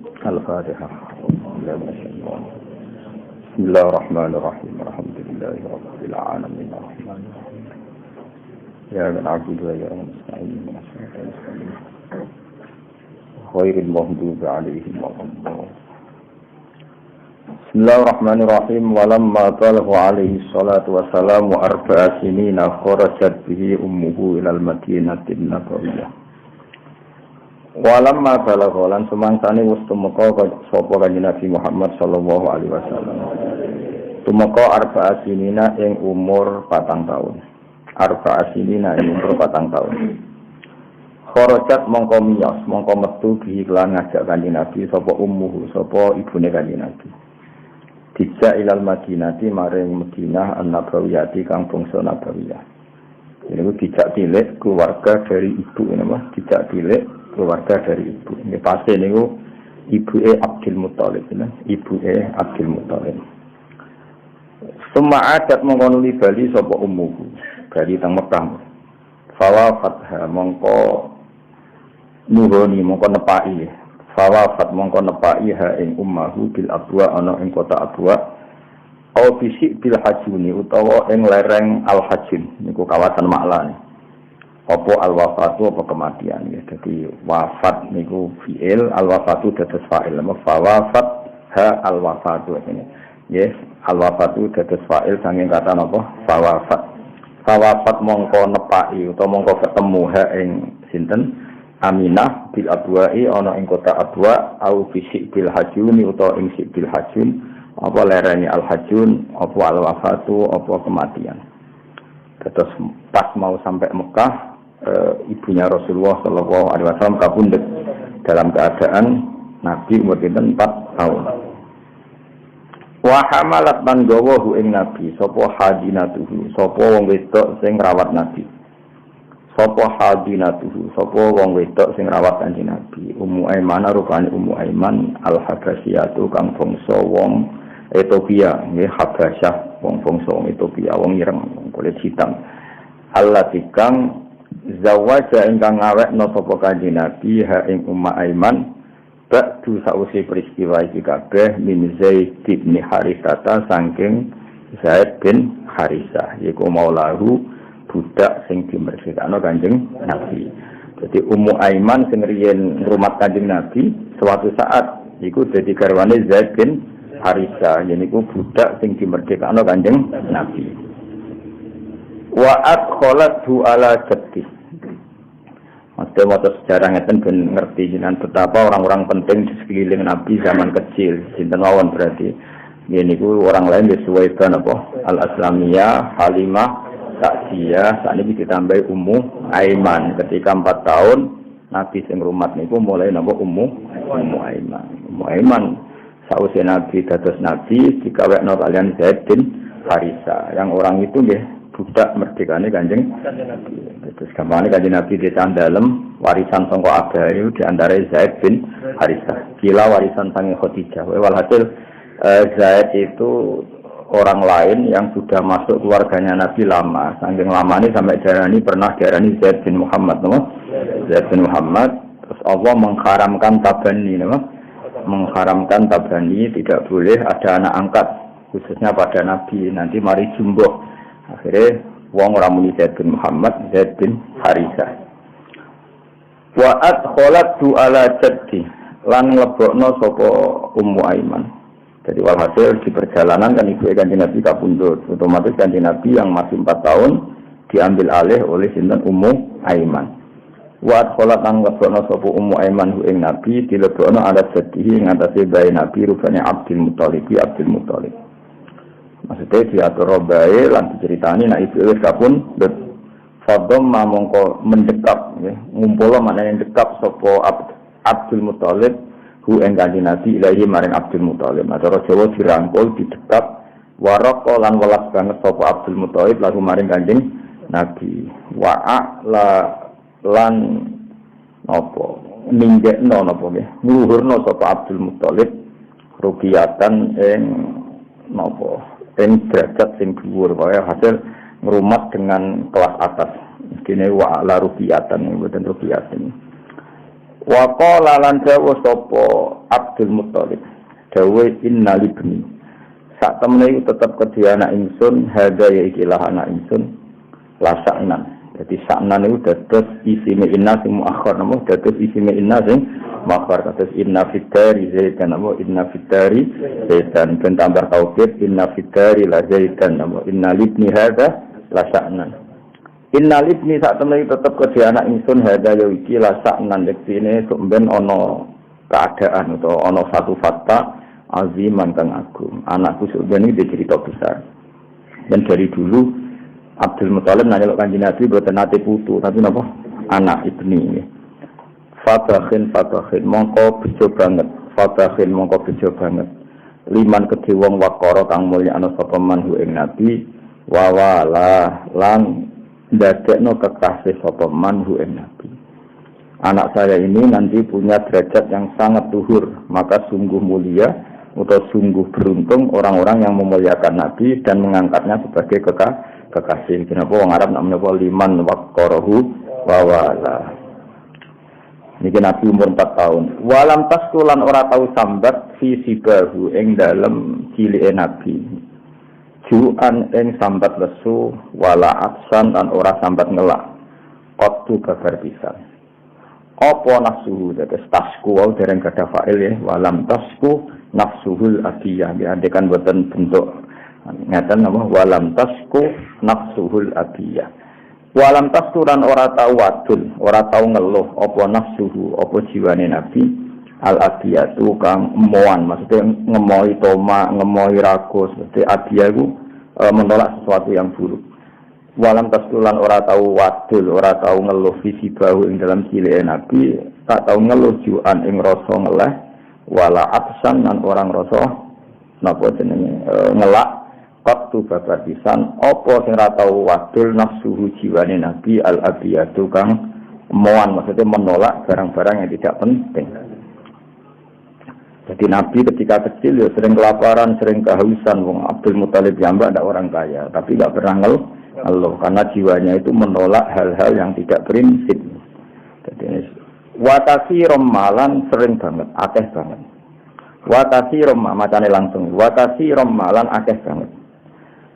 Al-Fatihah. Bismillahirrahmanirrahim. Alhamdulillahirabbil alamin. Ya na'budu wa ya nasta'in. Khairil maghdubi 'alaihim waladdallin. Bismillahirrahmanirrahim. Walamma talahu 'alaihi salatu wassalamu arba'a sinina kharajat bihi ummuhu ilal madinati nabawiyyah. Walamma balagha sumangsane wis tumeka sapa Kanjeng Nabi Muhammad sallallahu alaihi wasallam. Tumeka arba'a sinina ing umur 4 tahun. Arba'a sinina ing umur 4 tahun. Kharajat mongko miyos, mongko metu bihi lan ngajak Kanjeng Nabi sapa ummuhu, sapa ibune Kanjeng Nabi. Dijak ilal Madinati maring Madinah an-Nabawiyati kang bangsa Nabawiyah. Ini dijak cilik keluarga dari ibu napa? Dijak cilik keluarga dari ibu. Ini pasti niku ibuke Abdul Muthalib, ibuke Abdul Muthalib. Summa adat mongko bali sapa ummuhu, bali teng Mekah. Fawafat mongko nuhoni mongko nepaki. Fawafat mongko nepaki ha ing ummahu bil abwa ana ing kota Abwa. Au fisik bil hajuni utawa ing lereng Al Hajun niku kawasan Ma'lan. Apa al-wafatu apa kematian ya. Jadi wafat niku fi'il, al-wafatu dados fa'il. Fawafat ha al-wafatu ini. Yes, al-wafatu dados fa'il saking kata napa? Fawafat. Fawafat mongko nepaki utawa mongko ketemu ha ing sinten? Aminah bil abwa'i ana ing kota Abwa au fisik bil hajuni utawa ing sik bil hajun apa lerene al-hajun apa al-wafatu apa kematian. Terus pas mau sampai Mekah ibunya Rasulullah sallallahu alaihi wasallam kabundut dalam keadaan Nabi umur 4 tahun. Wa hamalat man gawahu ing Nabi sapa hadinatuhu sapa wong wedok sing ngrawat Nabi. Sapa hadinatuhu sapa wong wedok sing ngrawat Kanjeng Nabi. Ummu Aiman rupane Ummu Aiman al-Habasyatu kang bangsa wong Ethiopia, nggih Habasyah wong bangsa wong Ethiopia, wong ireng kulit hitam. Allah tikang zawaja ingkang ngawekno sapa Kanjeng Nabi ha ing Ummu Aiman ba'du sause peristiwa iki kabeh min Zaid bin Haritsah saking Zaid bin Haritsah yaiku maulahu budak sing dimerdekakno Kanjeng Nabi. Jadi Ummu Aiman sing riyen ngrumat Kanjeng Nabi suatu saat iku dadi garwane Zaid bin Haritsah yaiku budak sing dimerdekakno Kanjeng Nabi. Wa adkhalathu ala jaddi. Maksudnya sejarah ngeten ben ngerti jenengan betapa orang-orang penting di sekeliling Nabi zaman kecil. Sinten mawon berarti niku orang lain wis Suwaibah apa Al-Aslamiyah, Halimah, Sa'diyah, sakniki ditambahi Ummu Aiman. Ketika 4 tahun Nabi sing rumat niku mulai napa Ummu Aiman. Ummu Aiman sause Nabi dados Nabi dikawekno kalian Zaid bin Haritsah. Yang orang itu nggih budak merdekane Kanjeng Nabi. Terus kemana Kanjeng Nabi ditandalem warisan sangka Abah itu diantara Zaid bin Haritsah. Gila warisan sange Khadijah. Walhasil Zaid itu orang lain yang sudah masuk keluarganya Nabi lama. Saking lama ini sampai pernah diarani Zaid bin Muhammad, no? Zaid bin Muhammad. Terus Allah mengharamkan tabani, no? Mengharamkan tabani, tidak boleh ada anak angkat khususnya pada Nabi. Nanti mari jumbo. Akhirnya wong ora muni Zaid bin Muhammad, Zaid bin Haritsah. Wa adkhalathu ala jaddi lan nglebokno sapa Ummu Aiman. Jadi walhasil di perjalanan kan ibu Kanjeng Nabi kabundut. Otomatis Kanjeng Nabi yang masih 4 tahun diambil alih oleh sinten Ummu Aiman. Wa adkhalat lan nglebokno sapa Ummu Aiman hu ing Nabi dilebokno ala jaddi ing atase bayi Nabi rupane Abdul Muthalib. Maksudnya diatur bae lan diceritani nek ibu wis kabundut fadhom mongko mendekap nggih ngumpul maknane dekap sapa Abdul Muthalib hu ing Kanjeng Nabi ilahi maring Abdul Muthalib. Cara Jawa dirangkul didekap waraq lan welas banget sapa Abdul Muthalib lagu maring Kanjeng Nabi. Wa'ala lan napa ninggekno napa nggih ngluhurno sapa Abdul Muthalib ruqyatan ing napa derajat sing dhuwur kaya hasil ngrumat dengan kelas atas. Kene wa la ruqyatan mboten ruqyatan. Wa qala lan dawu sapa Abdul Muthalib dawu innalibni sak temene tetep kedhi anak ingsun hada ya ikilah anak ingsun lasaknan. Jadi saknan itu dados isime inna sing muakhir namo dados isime inna sing muakhir kados inna fitari zaidan namo inna fitari zaidan ben tambah tauhid inna fitari la zaidan namo inna libni hada la saknan inna libni sak temene tetep kedhi anak ingsun hada ya iki la saknan yektine sok ben ana keadaan utawa ana satu fakta aziman kang agung anakku sok ben iki cerita besar dan dari dulu Abdul Muthalib nanya Kanjeng Nabi boten nate putu tapi napa anak ibni Fatahin mongko bejo banget Fatahin mongko bejo banget liman kedhe wong wakara kang mulya ana sapa manhu ing Nabi wa wala lan ndadekno kekasih sapa manhu ing Nabi anak saya ini nanti punya derajat yang sangat luhur maka sungguh mulia atau sungguh beruntung orang-orang yang memuliakan Nabi dan mengangkatnya sebagai kekasih. Kenapa orang Arab nak menyebut liman waqarahu wa wala. Niki Nabi umur 4 tahun. Walam taskulan ora tau sambat fi sibahu ing dalem cilike Nabi. Ju'an ing sambat lesu wala absan lan ora sambat ngelak. Qattu kabar pisan. Apa nafsuhu dados tasku wau dereng gadah fa'il ya walam tasku nafsuhul adiyah ya andekan boten bentuk ngaten apa walam tasku nafsuhul adiyah walam taskuran ora tau wadul ora tau ngeluh apa nafsuhu apa jiwane Nabi al adiyatu kang emoan maksudnya ngemoi toma ngemoi ragus mesti adiyah iku menolak sesuatu yang buruk walam taskulan ora tau wadul ora tau ngeluh visi bau ing dalam cilike Nabi tak tau ngeluh juan ing rasa ngeleh wala absan lan orang rasa napa jenenge ngelak qattu babar pisan apa sing ora tau wadul nafsuhu jiwane Nabi al abiyatu kang moan maksudnya menolak barang-barang yang tidak penting. Jadi Nabi ketika kecil ya sering kelaparan, sering kehausan. Wong Abdul Muthalib jamba ada orang kaya, tapi enggak pernah ngeluh karena jiwanya itu menolak hal-hal yang tidak prinsip. Jadi watasi romalan sering banget, akeh banget. Watasi rom macane langsung. Watasi romalan akeh banget.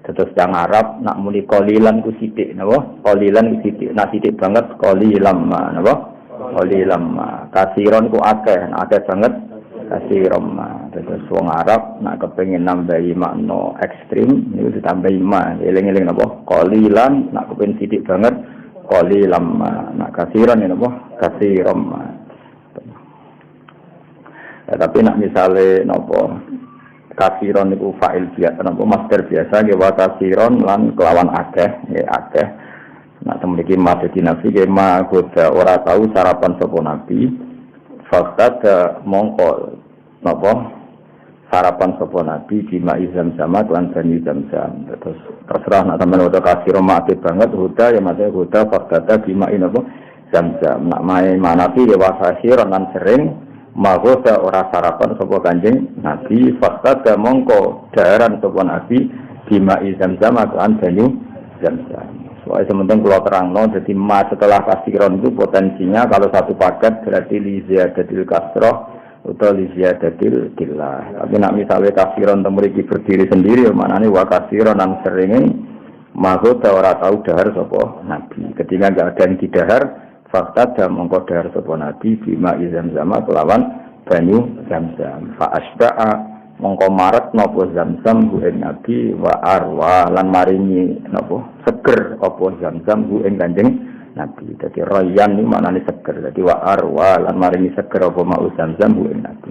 Terus yang Arab nak muni qalilan ku sithik napa? Qalilan ku sithik. Nak sithik banget qalilam napa? Qalilam. Kasiron ku akeh, akeh banget kasiron. Terus wong Arab nak kepengin nambahi makna ekstrim niku ditambahi ma. Eling-eling napa? Qalilan nak kepengin sithik banget qalilam. Nak kasiron napa? Kasiron. Ya, tapi nak misale napa kasiron itu fa'il biasa napa master biasa nggih wa kasiron lan kelawan akeh nggih akeh nak temriki madhi nabi nggih ma goda ora tahu sarapan sapa nabi fakta mongko napa sarapan sapa nabi bima izam sama lan bani zamzam terus terserah nak sampeyan udah kasiron mati banget huda ya mate huda fakta bima napa zamzam nak main manapi ya wa kasiron lan sering magoda ora sarapan sapa Kanjeng Nabi fakta mongko daharan sapa Nabi bima zamzam lan banyu zamzam. Soale sementing kula terangno dadi ma setelah kasiron itu potensinya kalau satu paket berarti li ziyadatil kasrah utawa li ziyadatil qillah. Tapi nak misale kasiron temriki berdiri sendiri maknane wa kasiron lan seringe magoda ora tau dahar sapa Nabi. Ketika enggak ada yang didahar fakta mongko dahar sapa Nabi bima zamzam kelawan banyu zamzam fa asba'a mongko maret napa zamzam ku ing Nabi wa arwa lan maringi napa seger apa zamzam ku ing Kanjeng Nabi. Dadi royan iki maknane seger. Dadi wa arwa lan maringi seger apa mau zamzam ku ing Nabi.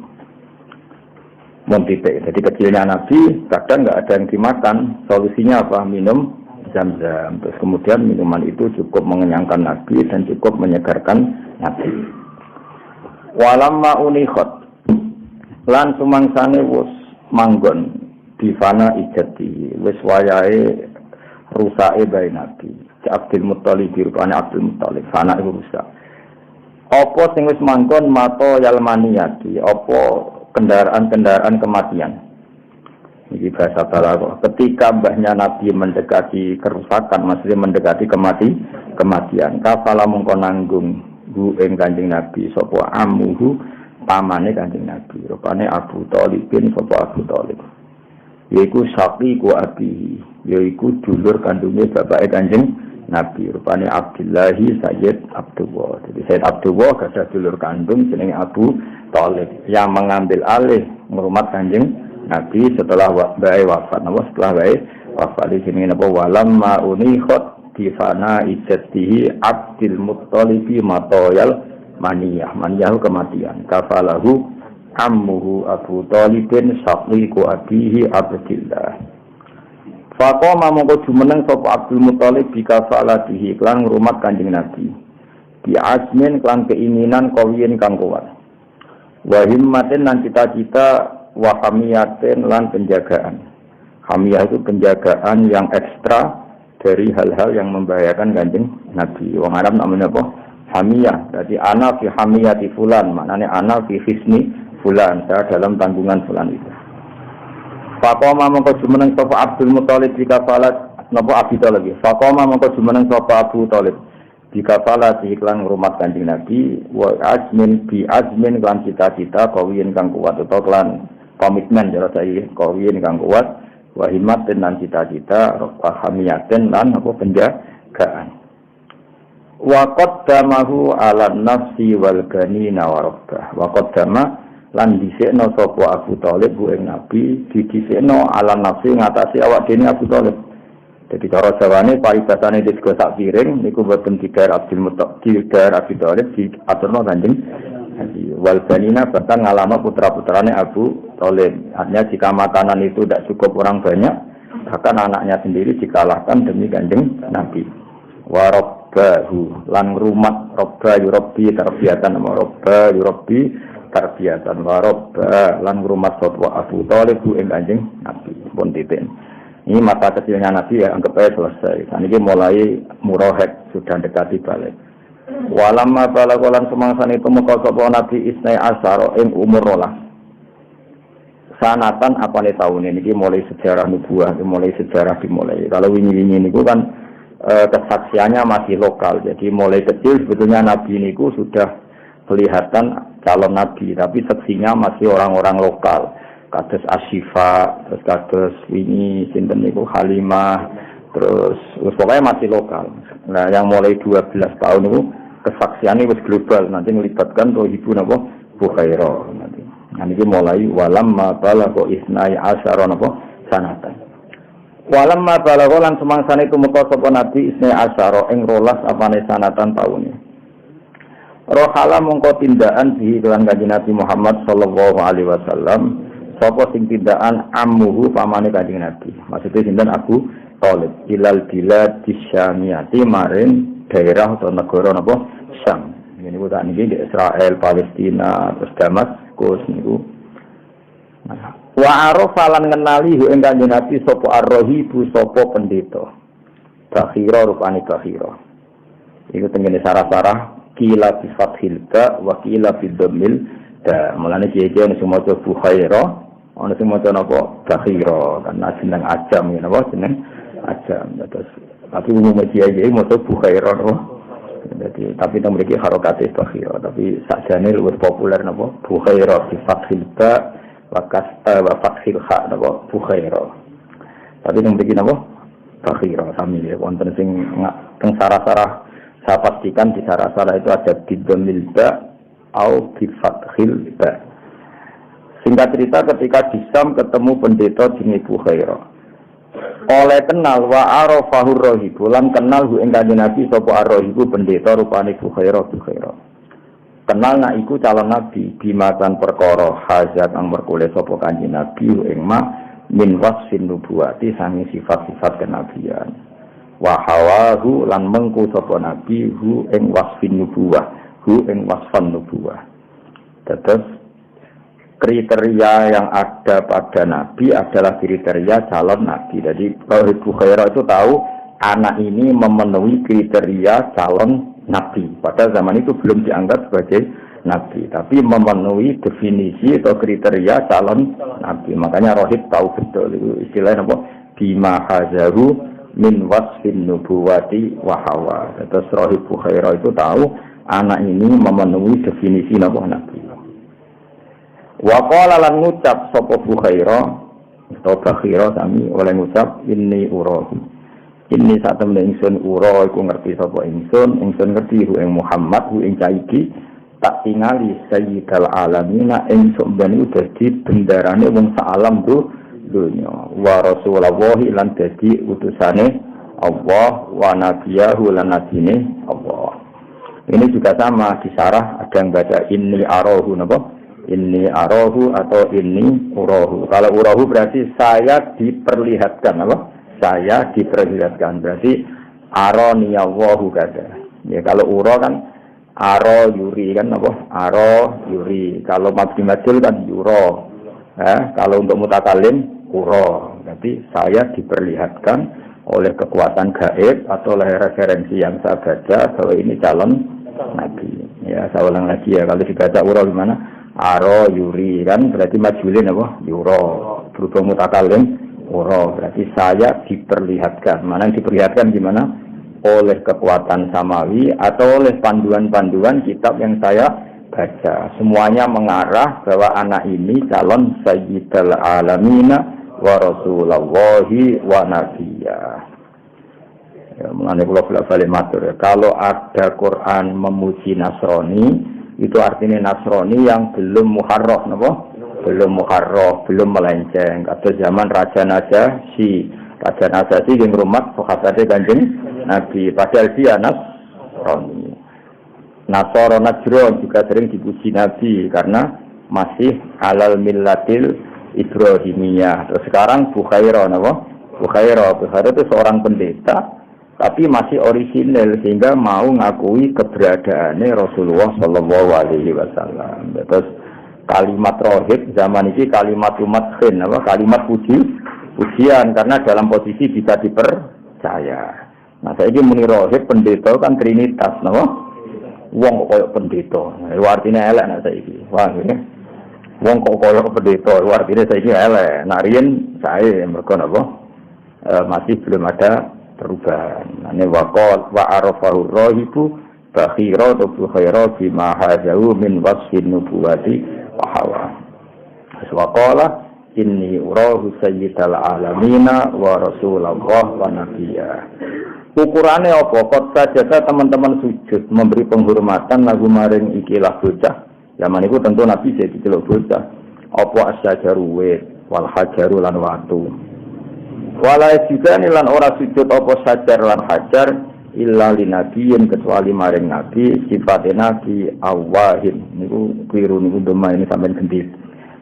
Montipe. Jadi kecilnya Nabi kadang enggak ada yang dimakan. Solusinya apa? Minum Zamzam. Terus kemudian minuman itu cukup mengenyangkan Nabi dan cukup menyegarkan Nabi. Walamma unikhat lan sumangsane wis manggon difana ijati wis wayahe rusake bae Nabi. Abdul Muthalib rupane Abdul Muthalib fana iku rusak. Apa sing wis manggon mato yalmaniyati apa kendaraan-kendaraan kematian. Ini bahasa balaghah. Ketika mbahnya Nabi mendekati kerusakan, maksudnya mendekati kematian, kafala mongko nanggung hu ing Kanjeng Nabi sapa amuhu pamane Kanjeng Nabi rupane Abu Thalib sapa Abu Thalib yaiku saqiqu abi yaiku dulur kandunge bapake Kanjeng Nabi rupane Abdullah Sayyid Abdullah. Jadi Sayyid Abdullah gadah dulur kandung jenenge Abu Thalib yang mengambil alih ngurmat Kanjeng Nabi setelah bae wafat. Setelah bae wafat di sini napa walamma unikhat di fana ijatihi Abdul Muttalib matoyal maniyah kematian kafalahu ammuhu Abu Thalibin saqiqu abihi Abdillah. Faqama mongko jumeneng sapa Abdul Muthalib bikafalatihi klan ngrumat Kanjeng Nabi. Bi azmin klan keinginan kawiyen kang kuat. Wa himmatin lan cita-cita wa hamiyatin lan penjagaan. Hamiyah itu penjagaan yang ekstra dari hal-hal yang membahayakan Kanjeng Nabi. Wong Arab namanya apa? Hamiyah. Jadi ana fi hamiyati fulan, maknanya ana fi hisni fulan, saya dalam tanggungan fulan itu. Faqama mongko jumeneng sapa Abdul Muthalib dikafalat napa Abi Thalib. Faqama mongko jumeneng sapa Abu Thalib dikafalat iklan ngrumat Kanjeng Nabi wa azmin bi azmin lan cita-cita kawiyen kang kuat utawa klan komitmen jare saya kawiyen kang kuat wa himmatin lan cita-cita wa hamiyatin lan apa penjagaan. Wa qaddamahu ala nafsi wal ganina wa rabbah. Wa qaddama lan dhisikno sapa Abu Thalib ku ing Nabi didhisikno ala nafsi ngatasi awak dene Abu Thalib. Jadi cara Jawane paribasane digo sak piring niku boten didar Abdul Muthalib didar Abu Thalib diaturno Kanjeng Nabi. Wal banina bahkan ngalama putra-putrane Abu Thalib. Artinya jika makanan itu tidak cukup orang banyak, bahkan anaknya sendiri dikalahkan demi Kanjeng Nabi. Wa rabbahu lan ngrumat robba yurabbi tarbiyatan wa robba yurabbi tarbiyatan warobba lan ngrumat sapa Abu Thalib ing Kanjeng Nabi pun titik. Ini masa kecilnya Nabi ya anggap aja selesai. Saat ini mulai murahed sudah dekati balik. Walamma balagolan semangsane tumeka sapa Nabi Isnai Asyara ing umur 12. Sanatan apane taun ini mulai sejarah nubuah, mulai sejarah dimulai. Kalau wingi-wingi niku kan kesaksiannya masih lokal. Jadi mulai kecil sebetulnya Nabi niku sudah kelihatan calon nabi, tapi saksinya masih orang-orang lokal. Kados Asyifa, terus kados ini sinten niku Halimah, terus pokoknya masih lokal. Nah, yang mulai 12 tahun itu kesaksiannya wis global, nanti melibatkan tuh ibu napa Bukhairah nanti. Nah, ini mulai walamma balagha isnai asyara napa sanatan. Walamma balagha lan semangsane tumeka sapa nabi isnai asyara ing 12 apane sanatan taune. Rohala mongko tindakan di kelan Kanjeng Nabi Muhammad sallallahu alaihi wasallam sapa sing tindakan ammuhu pamane Kanjeng Nabi. Maksudnya sinten Abu Thalib ilal bilad disyamiyati maring daerah atau negara napa Syam. Ini kota niki di Israel, Palestina, terus Damaskus niku. Wa arafa lan ngenali ing Kanjeng Nabi sapa ar-rahibu sapa pendeta. Bakhira rupane bakhira. Iku tengene sarah-sarah kila bi fathil ba wa kila bi dhammil da mulane kiye-kiye sing maca Bukhaira ana sing maca napa Bakhira karena jeneng ajam ya napa jeneng ajam terus tapi umum kiye-kiye maca Bukhaira napa dadi tapi nang mriki harokate Bakhira tapi sakjane luwih populer napa Bukhaira bi fathil ba wa fathil kha napa Bukhaira tapi nang mriki napa Bakhira sami ya wonten sing teng sarah-sarah. Saya pastikan di sarah-sarah itu ada bidhamil ba atau bifathil ba. Singkat cerita ketika di Syam ketemu pendeta jenenge Bukhairah. Oleh kenal wa arafahur rahibu lan kenal hu ing Kanjeng Nabi sapa ar-rahibu pendeta rupane Bukhairah. Kenal nak iku calon nabi bimakan perkara hajat ang merkule sapa Kanjeng Nabi ing ma min wasfin nubuwati sangi sifat-sifat kenabian. Wa hawahu lan mengku sapa nabi hu ing wasfin nubuwah hu ing wasfan nubuwah. Terus kriteria yang ada pada nabi adalah kriteria calon nabi. Jadi kalau Bukhairah itu tahu anak ini memenuhi kriteria calon nabi. Pada zaman itu belum dianggap sebagai nabi, tapi memenuhi definisi atau kriteria calon nabi. Makanya Rohib tahu betul itu istilahnya apa? Bima hazaru min wasfin nubuwati wa hawa. Terus Rohib Bukhairah itu tahu anak ini memenuhi definisi napa nabi. Wa qala lan ngucap sapa Bukhaira atau Bakhira sami oleh ngucap inni urahu. Inni sak temne ingsun ura iku ngerti sapa ingsun ngerti hu ing Muhammad hu ing caiki tak tingali sayyidal alamina ing sombane dadi bendarane wong sak alam dunya wa rasulullah lan dadi utusane Allah wa nabiyahu lan nabine Allah. Ini juga sama di syarah ada yang baca inni arahu napa? Inni arahu atau inni urahu. Kalau urahu berarti saya diperlihatkan apa? Saya diperlihatkan berarti arani Allahu kada. Ya kalau ura kan aro yuri kan apa? Aro yuri. Kalau mabdi majul kan yuro. Kalau untuk mutakalim ura. Berarti saya diperlihatkan oleh kekuatan gaib atau oleh referensi yang saya baca bahwa ini calon nabi. Ya, saya ulang lagi ya, kalau dibaca ura gimana? Aro yuri kan berarti majulin apa? Yuro. Berhubung mutakalim ura berarti saya diperlihatkan. Mana yang diperlihatkan gimana? Oleh kekuatan samawi atau oleh panduan-panduan kitab yang saya baca. Semuanya mengarah bahwa anak ini calon sayyidul alamina wa rasulullahi wa nabiyya. Ya, mengenai kula balik matur ya. Kalau ada Quran memuji Nasrani, itu artinya Nasrani yang belum muharraf, napa? Belum muharraf, belum melenceng. Kata zaman Raja Najasyi yang rumah sahabate Kanjeng Nabi, padahal dia Nasrani. Nasara Najran juga sering dipuji Nabi karena masih alal millatil Ibrahimiyah. Terus sekarang Bukhaira napa? Bukhaira itu seorang pendeta tapi masih orisinal sehingga mau ngakui keberadaannya Rasulullah sallallahu alaihi wasallam. Terus kalimat rohib zaman ini kalimat madhin apa? Kalimat pujian karena dalam posisi bisa dipercaya. Nah, saiki muni rohib pendeta kan trinitas napa? Wong kok koyo pendeta. Artinya elek nek saiki. Wah, ya. Wong kok koyo pendeta, artinya saiki elek. Nah, riyen sae mergo napa? Masih belum ada perubahan. Ane waqal wa arafahu rahibu bakhira tu khaira bima hajahu min wasfin nubuwati wa hawa. Waqala inni urahu sayyidal alamina wa rasulullah wa nabiyya. Ukurane apa? Kot saja teman-teman sujud memberi penghormatan lagu maring ikilah bocah. Zaman itu tentu Nabi jadi celuk bocah. Apa asyajaru wit wal hajaru lan watu. Wala juga lan ora sujud apa sajar lan hajar illa linabiyin kecuali maring nabi sifatnya nabi awahin niku keliru niku doma ini sampean gendit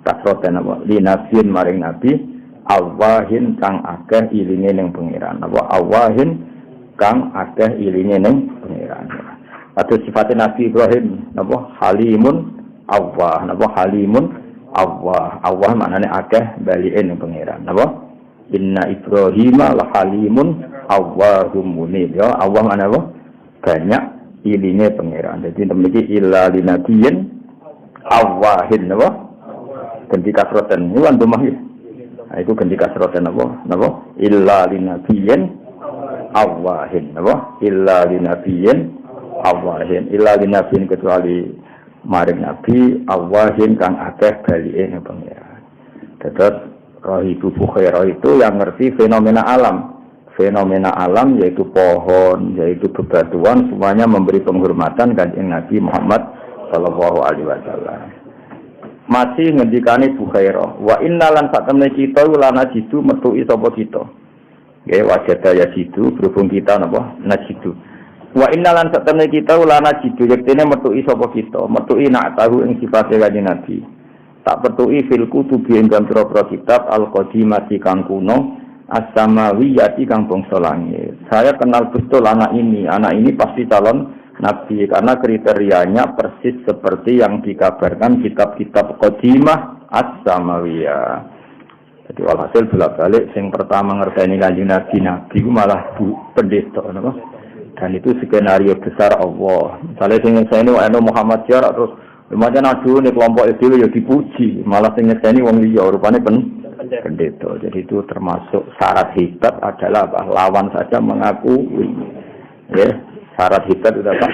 kasroten apa linabiyin maring nabi awahin kang akeh ilinge ning pangeran apa awahin kang akeh ilinge ning pangeran atau sifatnya nabi Ibrahim apa halimun awah apa halimun awah maknane akeh balike ning pangeran apa Inna Ibrahima la halimun awwahum munib ya Allah mana apa banyak ilinge pangeran. Jadi memiliki illa linabiyin awwahin apa ganti kasroten ini kan domah ya. Nah, itu ganti kasroten apa illa linabiyin awwahin apa illa linabiyin awwahin illa linabiyin kecuali maring nabi awwahin kang akeh balike pangeran. Terus Rahibu Bukhaira itu yang ngerti fenomena alam. Fenomena alam yaitu pohon, yaitu bebatuan, semuanya memberi penghormatan kanjeng Nabi Muhammad sallallahu alaihi wasallam. Masih ngendikane Bukhaira, wa innalan satamne kita ulana jitu metuki sapa kita. Nggih wajada ya jitu berhubung kita napa najidu. Wa innalan satamne kita ulana jitu yektene metuki sapa kita, metuki nak tahu ing sifate kanjeng Nabi. Tak petuki fil kutubi ing dalam pira-pira kitab al-qadimati kang kuno as-samawiyati kang bangsa langit. Saya kenal betul anak ini pasti calon nabi karena kriterianya persis seperti yang dikabarkan kitab-kitab qadimah as-samawiyah. Jadi walhasil bolak-balik sing pertama ngerteni kanjeng nabi ku malah pendeta napa? Dan itu skenario besar Allah. Misalnya sing ngene ana Muhammad jarak terus lumayan aduh nih kelompok itu ya dipuji, malah sing nyekeni wong liya rupane pendeta. Jadi itu termasuk syarat hebat adalah lawan saja mengakui. Ya, syarat hebat itu apa?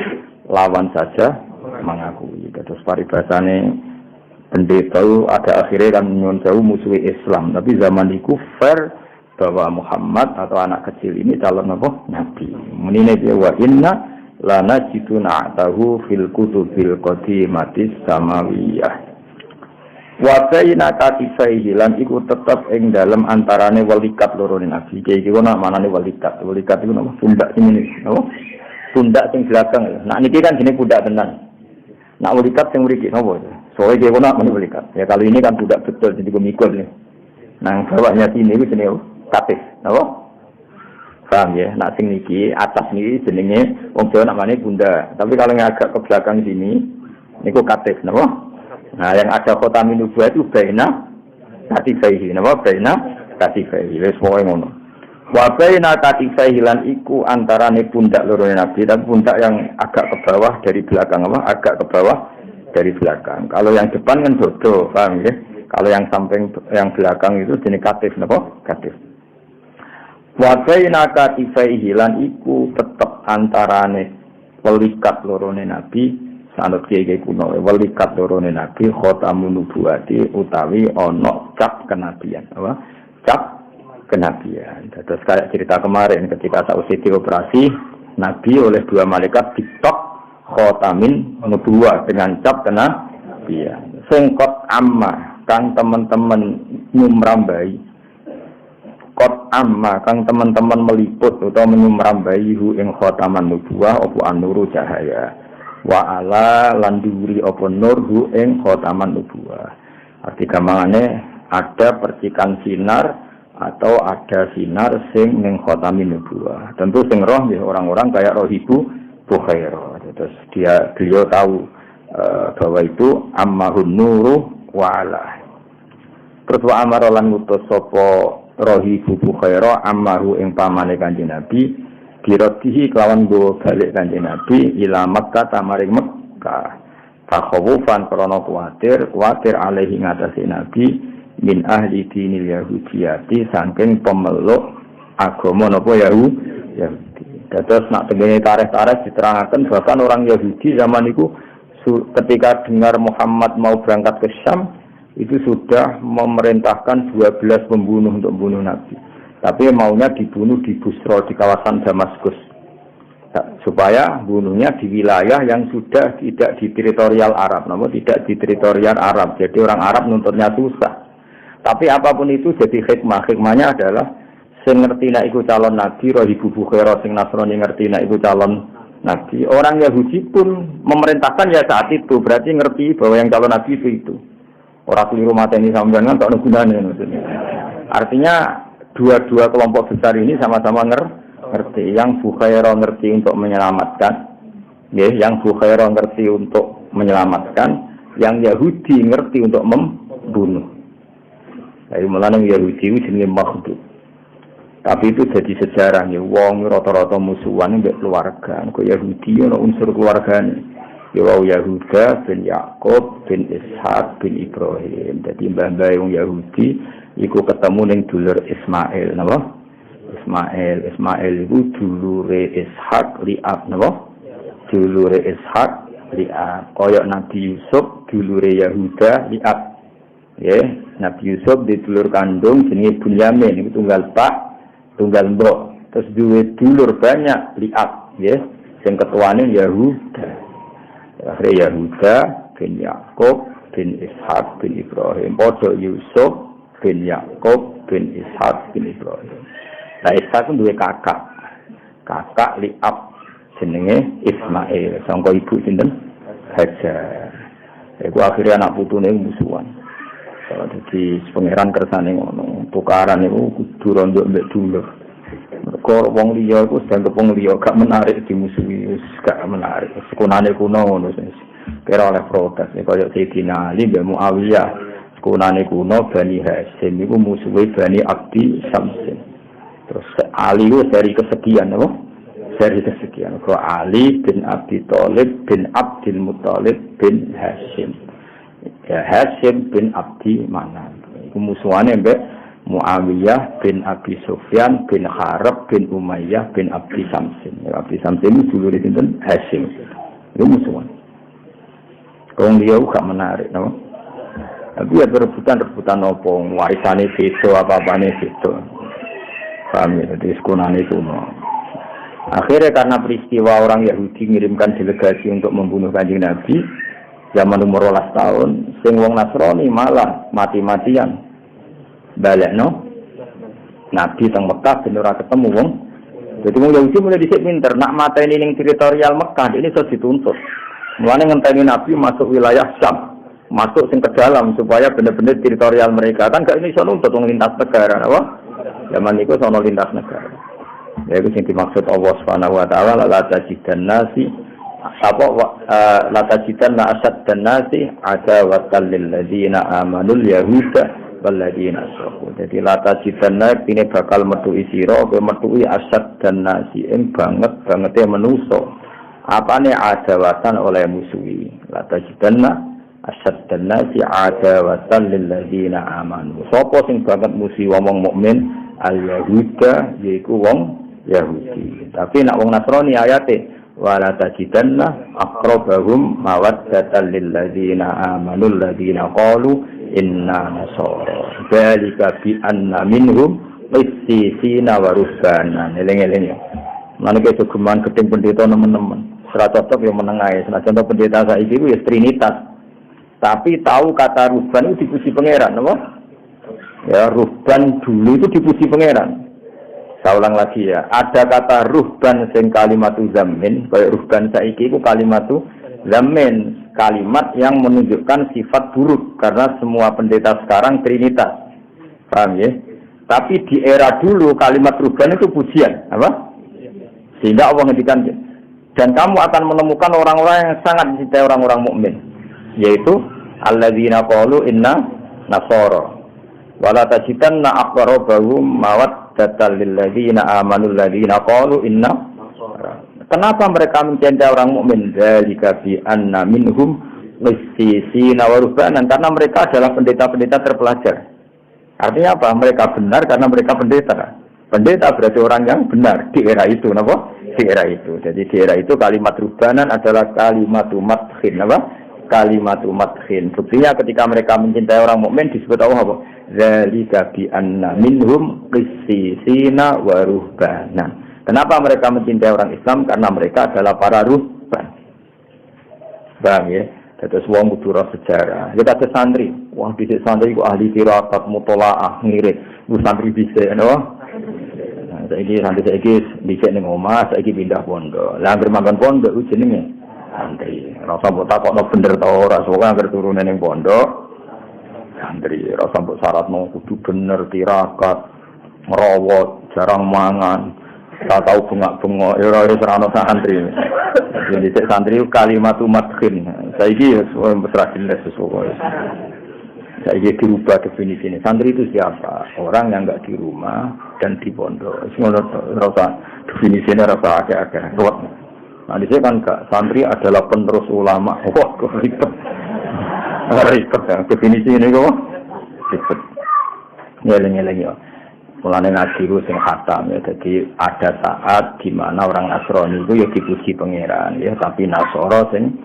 lawan saja mengakui. Terus paribasane pendeta itu ada akhirnya kan nyuwun sewu musuhi Islam, tapi zaman itu fair bahwa Muhammad atau anak kecil ini calon apa? Nabi. Menine dia wa inna lana jituna tahu fil kutubil qadimatis samawiyah. Wa baina katifaihi lan iku tetep ing dalem antarane walikat loro Nabi. Iki ana manane walikat. Walikat iku napa? Pundak sing ini, napa? Pundak sing belakang. Nah niki kan jenenge pundak tenan. Nak walikat sing mriki napa? Soale dia kena menwalikat. Ya kalau ini kan pundak betul jadi mikul nih. Nang bawahnya sini itu jenenge katif, napa? Paham ya? Nak sing niki atas niki jenenge wong Jawa namanya pundak. Tapi kalau yang agak ke belakang sini niku katif, napa? Nah, yang ada khotamin nubuwah itu baina katifaihi, napa? Baina katifaihi. Wis pokoke ngono. Wa baina katifaihi lan iku antarane pundak loro Nabi, tapi pundak yang agak ke bawah dari belakang apa? Agak ke bawah dari belakang. Kalau yang depan kan dodo, paham ya? Kalau yang samping yang belakang itu jenis katif, napa? Katif. Wa baina katifaihi lan iku tetep antarane walikat loro Nabi. Sanut kiai kuno, walikat lorone Nabi khotamun nubuwati utawi ono cap kenabian, apa? Cap kenabian. Terus kayak cerita kemarin ketika sausé dioperasi, Nabi oleh dua malaikat ditok khotamin nubuwah dengan cap kenabian. Sengkot amma kang teman-teman nyumrambai. Kot amma kang teman-teman meliput atau menyumrambai hu ing khotaman nubuwah opo anuru cahaya. Wa ala landuri apa nurhu ing khotaman nubuwah. Arti gamangane ada percikan sinar atau ada sinar sing ning khotamin nubuwah. Tentu sing roh ya orang-orang kayak Rohibu Bukhairah. Terus beliau tahu bahwa itu ammahun nuru wa ala. Terus wa amara lan ngutus sapa Rohibu Bukhairah ammahu ing pamane Kanjeng Nabi diratihi kelawan go balik Kanjeng Nabi ila Makkah tamaring Makkah. Fakhawufan krana kuwatir alaihi ngatasi Nabi min ahli dinil yahudiyati saking pemeluk agama napa Yahudi. Dados nak tengene tarikh-tarikh diterangaken bahkan orang Yahudi zaman itu ketika dengar Muhammad mau berangkat ke Syam itu sudah memerintahkan 12 pembunuh untuk membunuh Nabi. Tapi maunya dibunuh di Busra, di kawasan Damaskus. Supaya bunuhnya di wilayah yang sudah tidak di teritorial Arab. Namun tidak di teritorial Arab. Jadi orang Arab nuntutnya susah. Tapi apapun itu jadi hikmah. Hikmahnya adalah sing ngerti nek iku calon nabi, Rohibu Bukhairah sing Nasrani ngerti nek iku calon nabi. Orang Yahudi pun memerintahkan ya saat itu. Berarti ngerti bahwa yang calon nabi itu. Orang keliru mateni sampeyan kan tak ono gunane maksudnya. Artinya dua kelompok besar ini sama-sama ngerti. Yang Bukhairah ngerti untuk menyelamatkan, ya, yang Bukhairah ngerti untuk menyelamatkan, yang Yahudi ngerti untuk membunuh. Jadi mulanya Yahudi itu jenis makhluk. Tapi itu jadi sejarah ya. Wong rata-rata musuhan mbek keluarga. Kok Yahudi ana unsur keluargane. Ya Yahuda bin Yakub bin Ishak bin Ibrahim. Jadi mbah-mbah wong Yahudi iku ketemu ning dulur Ismail, napa? Ismail iku dulure Ishak li'ab, napa? Dulure Ishak li'ab. Kaya Nabi Yusuf dulure Yahuda li'ab. Ya, Nabi Yusuf di dulur kandung jenenge Bunyamin, iku tunggal pak, tunggal mbok. Terus duwe dulur banyak li'ab, ya. Sing ketuane Yahuda. Akhirnya Yahuda bin Yakub bin Ishak bin Ibrahim. Padha Yusuf bin Yakub bin Ishak bin Ibrahim. Nah Ishak itu dua kakak li'ab jenenge Ismail. Sangka ibu sinten Hajar. Iku akhirnya anak putune musuhan. Jadi pangeran kersane ngono. Tukaran itu kudu rondo mbek dulur. Mergo wong liya iku dianggep wong liya gak menarik dimusuhi, gak menarik. Sekunane kuno ngono wis. Kira oleh protes kaya Sayyidina Ali mbek Muawiyah. Kunane kuno Bani Hasyim itu musuhe Bani Abdi Syamsin. Terus Ali itu dari kesekian apa? Dari kesekian. Kalau Ali bin Abi Thalib bin Abdul Muthalib bin Hasyim. Ya Hasyim bin Abdi Manaf. Iku musuhane mbek Muawiyah bin Abi Sufyan bin Harb bin Umayyah bin Abdi Syamsin. Abdi Syamsin itu dulure sinten? Hasyim. Itu musuhan. Wong dia gak menarik, no? Tapi ya rebutan apa, warisane itu apa-apane itu. Paham ya, jadi sekunane itu. Akhirnya karena peristiwa orang Yahudi mengirimkan delegasi untuk membunuh Kanjeng Nabi zaman umur 12 tahun, sing wong Nasrani malah mati-matian. Balekno Nabi teng Mekah ben ora ketemu wong. Jadi wong Yahudi mulai dhisik pinter, nak mateni ning teritorial Mekah ini iso dituntut. Mulane ngenteni Nabi masuk wilayah Syam, masuk sing ke dalam supaya benar-benar teritorial mereka. Kan gak ini iso nuntut wong lintas negara, apa? Zaman iku sono lintas negara. Ya itu sing dimaksud Allah Subhanahu wa taala la tajidanna asaddan nasi adawatan lil ladzina amanul yahuda wal ladzina asyraku. Jadi la tajidanna ini bakal metuhi sira kowe metuhi asaddan nasi ing bangete manusa. Apane adawatan oleh musuhi. La tajidanna asaddan nasi adawatan lil ladzina amanu. Sapa sing banget musuhi wong mukmin al-yahuda yaiku wong Yahudi. Tapi nak wong Nasrani ayate wala tajidanna aqrabahum mawaddatan lil ladzina amanu alladzina qalu inna nasara. Dzalika bi anna minhum qissisina wa rubbana. Eling-eling ya. Maneke jogeman gedeng pendeta teman-teman. Ora cocok ya menengae. Senajan pendeta saiki ku ya trinitas. Tapi tahu kata ruhban itu dipuji pangeran, apa? Ya, ruhban dulu itu dipuji pangeran. Saya ulang lagi ya, ada kata ruhban sing kalimatu zamin, kayak ruhban saiki itu kalimatu zamin, kalimat yang menunjukkan sifat buruk karena semua pendeta sekarang trinitas. Paham ya? Tapi di era dulu kalimat ruhban itu pujian, apa? Sehingga Allah ngendikan dan kamu akan menemukan orang-orang yang sangat mencintai orang-orang mukmin, yaitu alladzina qalu inna nasara. Wala tajidanna aqrabahum mawaddatan lil ladzina amanu alladzina qalu inna. Kenapa mereka mencintai orang mukmin? Dzalika bi anna minhum qissisina wa ruhbanan, karena mereka adalah pendeta-pendeta terpelajar. Artinya apa? Mereka benar karena mereka pendeta. Pendeta berarti orang yang benar di era itu, napa? Di era itu. Jadi di era itu kalimat ruhbanan adalah kalimatu madhin, apa? Kalimatu madhin. Buktinya ketika mereka mencintai orang mukmin disebut Allah apa? Dzalika bi anna minhum qissisina wa ruhbanan. Kenapa mereka mencintai orang Islam? Karena mereka adalah para ruhban. Paham ya? Terus wong kudu ro sejarah. Ya kata santri, wong dhisik santri ku ahli qiraat mutolaah ngirit. Ku santri dhisik, no? Nah, saiki santri saiki dhisik ning omah, saiki pindah pondok. Lah anggere manggon pondok ku jenenge santri. Ora usah mbok takokno bener ta ora, soalnya anggere turune ning pondok santri. Ora usah mbok syaratno kudu bener tirakat, ngerawat, jarang mangan. Tak tahu bengak-bengok, ya ora serano santri. Jadi santri kalimatu madhin. Saiki wis mesra jelas sesuatu. Saiki dirubah definisinya. Santri itu siapa? Orang yang enggak di rumah dan di pondok. Ngono ora usah definisinya ora usah agak-agak. Nah, di sini kan enggak, santri adalah penerus ulama. Wah, kok ribet. Ribet ya definisi ini kok. Ribet. Ngeleng-ngeleng ya. Mulane ngaji ku sing khatam ya, jadi ada saat di mana orang Nasrani itu ya dipuji pangeran ya, tapi Nasara sing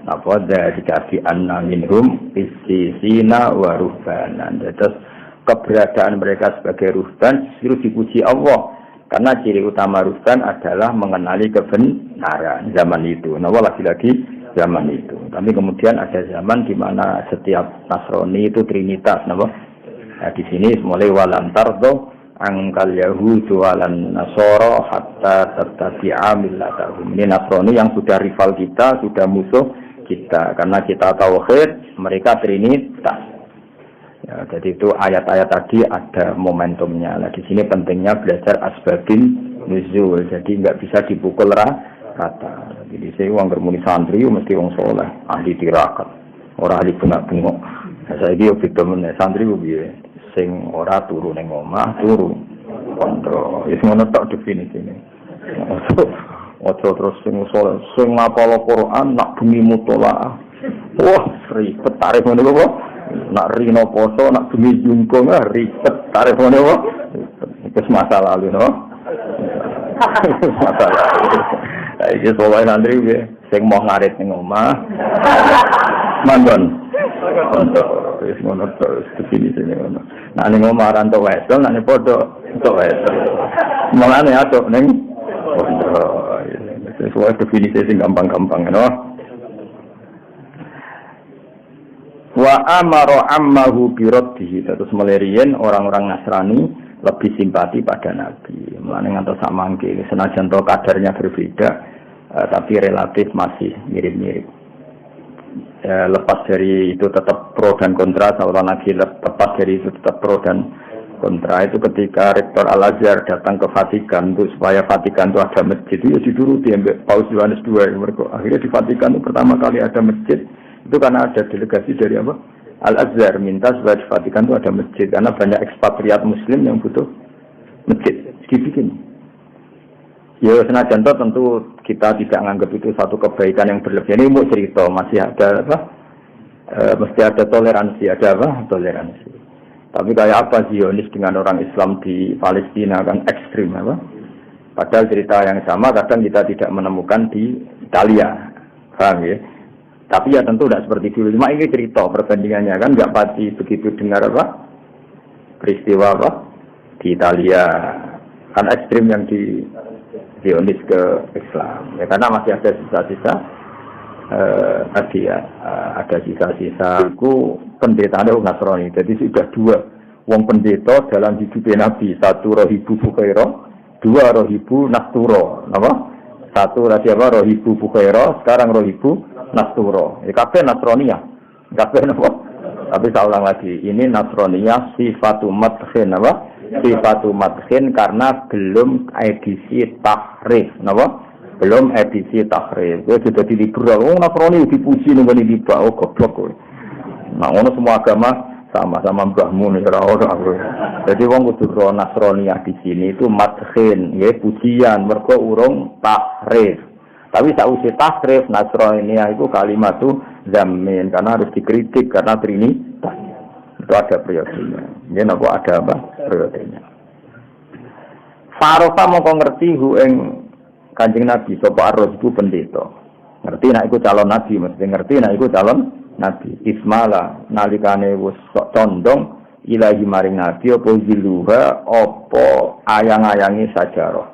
apa dari kafi anna minhum qissisina wa ruhbanan. Terus keberadaan mereka sebagai ruhban justru dipuji Allah karena ciri utama ruhban adalah mengenali kebenaran zaman itu. Nah, lagi-lagi zaman itu. Tapi kemudian ada zaman di mana setiap Nasrani itu trinitas, napa? Nah, di sini mulai walantardo angkal yahudu walan nasoro hatta tattabi'a millatahum. Ini Nasrani yang sudah rival kita, sudah musuh kita karena kita tauhid, mereka trinitas. Ya, jadi itu ayat-ayat tadi ada momentumnya. Nah, di sini pentingnya belajar asbabin nuzul. Jadi enggak bisa dipukul rata. Jadi saya wong bermuni santri mesti wong saleh, ahli tirakat, ora ahli bengak-bengok. Saya iki yo beda meneh santri ku piye? Sing ora turu ning omah, turu pondok. Wis ngono tok definisine. Ojo terus sing saleh, sing ngapal Quran nak bengi mutolaah. Wah, ribet tarif ngono kok. Nak rino poso, nak bengi jungkung ribet tarif ngono kok. Wis masa lalu no. Masalah. Iki soal santri Sing mau ngarit ning omah. Manggon. Wis ngono terus definisine ngono. Nek ning omah ora entuk wesel, nek padha entuk wesel. Mulane atuk ning pondok. Sesuai definisi sing gampang-gampang ngono. Wa amara ammahu bi raddihi. Terus melerian orang-orang Nasrani lebih simpati pada Nabi. Mulane ngantos sak mangke senajan to kadarnya berbeda tapi relatif masih mirip-mirip. Lepas dari itu tetap pro dan kontra, seorang lagi lepas dari itu tetap pro dan kontra. Itu ketika Rektor Al-Azhar datang ke Vatikan untuk supaya Vatikan itu ada masjid, itu ya dituruti Mbak Paus Yohanes II. Akhirnya di Vatikan itu pertama kali ada masjid itu karena ada delegasi dari apa? Al-Azhar minta supaya di Vatikan itu ada masjid karena banyak ekspatriat Muslim yang butuh masjid. Dibikin. Ya senajan tentu kita tidak menganggap itu satu kebaikan yang berlebihan. Ini mau cerita masih ada apa? Mesti ada toleransi, ada apa? Toleransi. Tapi kayak apa Zionis dengan orang Islam di Palestina kan ekstrim apa? Padahal cerita yang sama kadang kita tidak menemukan di Italia, paham ya? Tapi ya tentu tidak seperti dulu. Cuma ini cerita perbandingannya kan nggak pasti begitu dengar apa? Peristiwa apa? Di Italia kan ekstrim yang di Zionis ke Islam ya karena masih ada sisa-sisa tadi ya ada sisa-sisa ku pendeta ada Nasrani jadi sudah dua wong pendeta dalam hidupnya Nabi satu Rohibu Bukhairo dua Rohibu Nasturo apa satu siapa Rohibu Bukhairo sekarang Rohibu Nasturo ya kabeh Nasrania kabeh apa tapi saya ulang lagi ini Nasrania sifatu madkhin apa sifatu madkhin karena belum edisi tahrif, napa? Belum edisi tahrif. Kowe sudah diliberal, Nasrani dipuji ning ngene iki, oh goblok kowe. Nah, ngono semua agama sama-sama mbahmu ora ora. Jadi wong kudu ro Nasrani di sini itu madkhin, nggih pujian mergo urung tahrif. Tapi sausé tahrif Nasrani itu kalimat itu zamin karena harus dikritik karena trinitas. Itu ada periodenya. Ini apa ada apa? Periodenya. Farofa mongko ngerti hu ing Kanjeng Nabi sapa arus iku pendeta. Ngerti nek iku calon nabi, mesti ngerti nek iku calon nabi. Ismala nalikane wis condong ilahi maring nabi apa ziluha apa ayang-ayangi sajarah.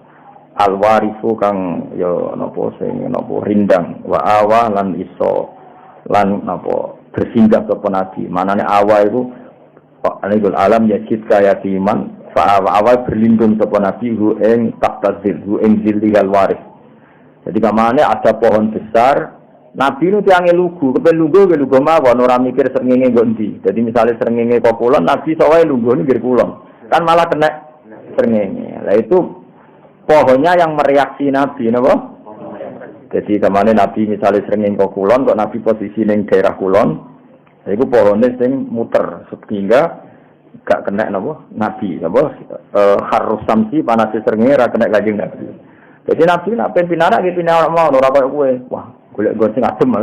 Alwarifu kang ya napa sing napa rindang wa awa lan iso lan napa bersinggah sapa nabi. Manane awa iku Anikul alam yajid kaya timan awal berlindung sapa nabi hu ing taktazil hu ing zillihal waris. Jadi kamane ada pohon besar nabi nu tiange lugu kepen lugu mawon ora mikir srengenge nggo ndi. Jadi misalnya srengenge kok kulon nabi sawae lugu nggih kulon. Kan malah kena srengenge. Lah itu pohonnya yang mereaksi nabi napa? Jadi kamane nabi misalnya srengenge kok kulon kok nabi posisi ning daerah kulon iku pohone sing muter sehingga gak kena napa nabi napa harus samsi panase srengenge ra kena Kanjeng Nabi. Jadi nabi nek ben pinarak iki pinarak mau ora koyo kowe. Wah, golek nggon sing adem.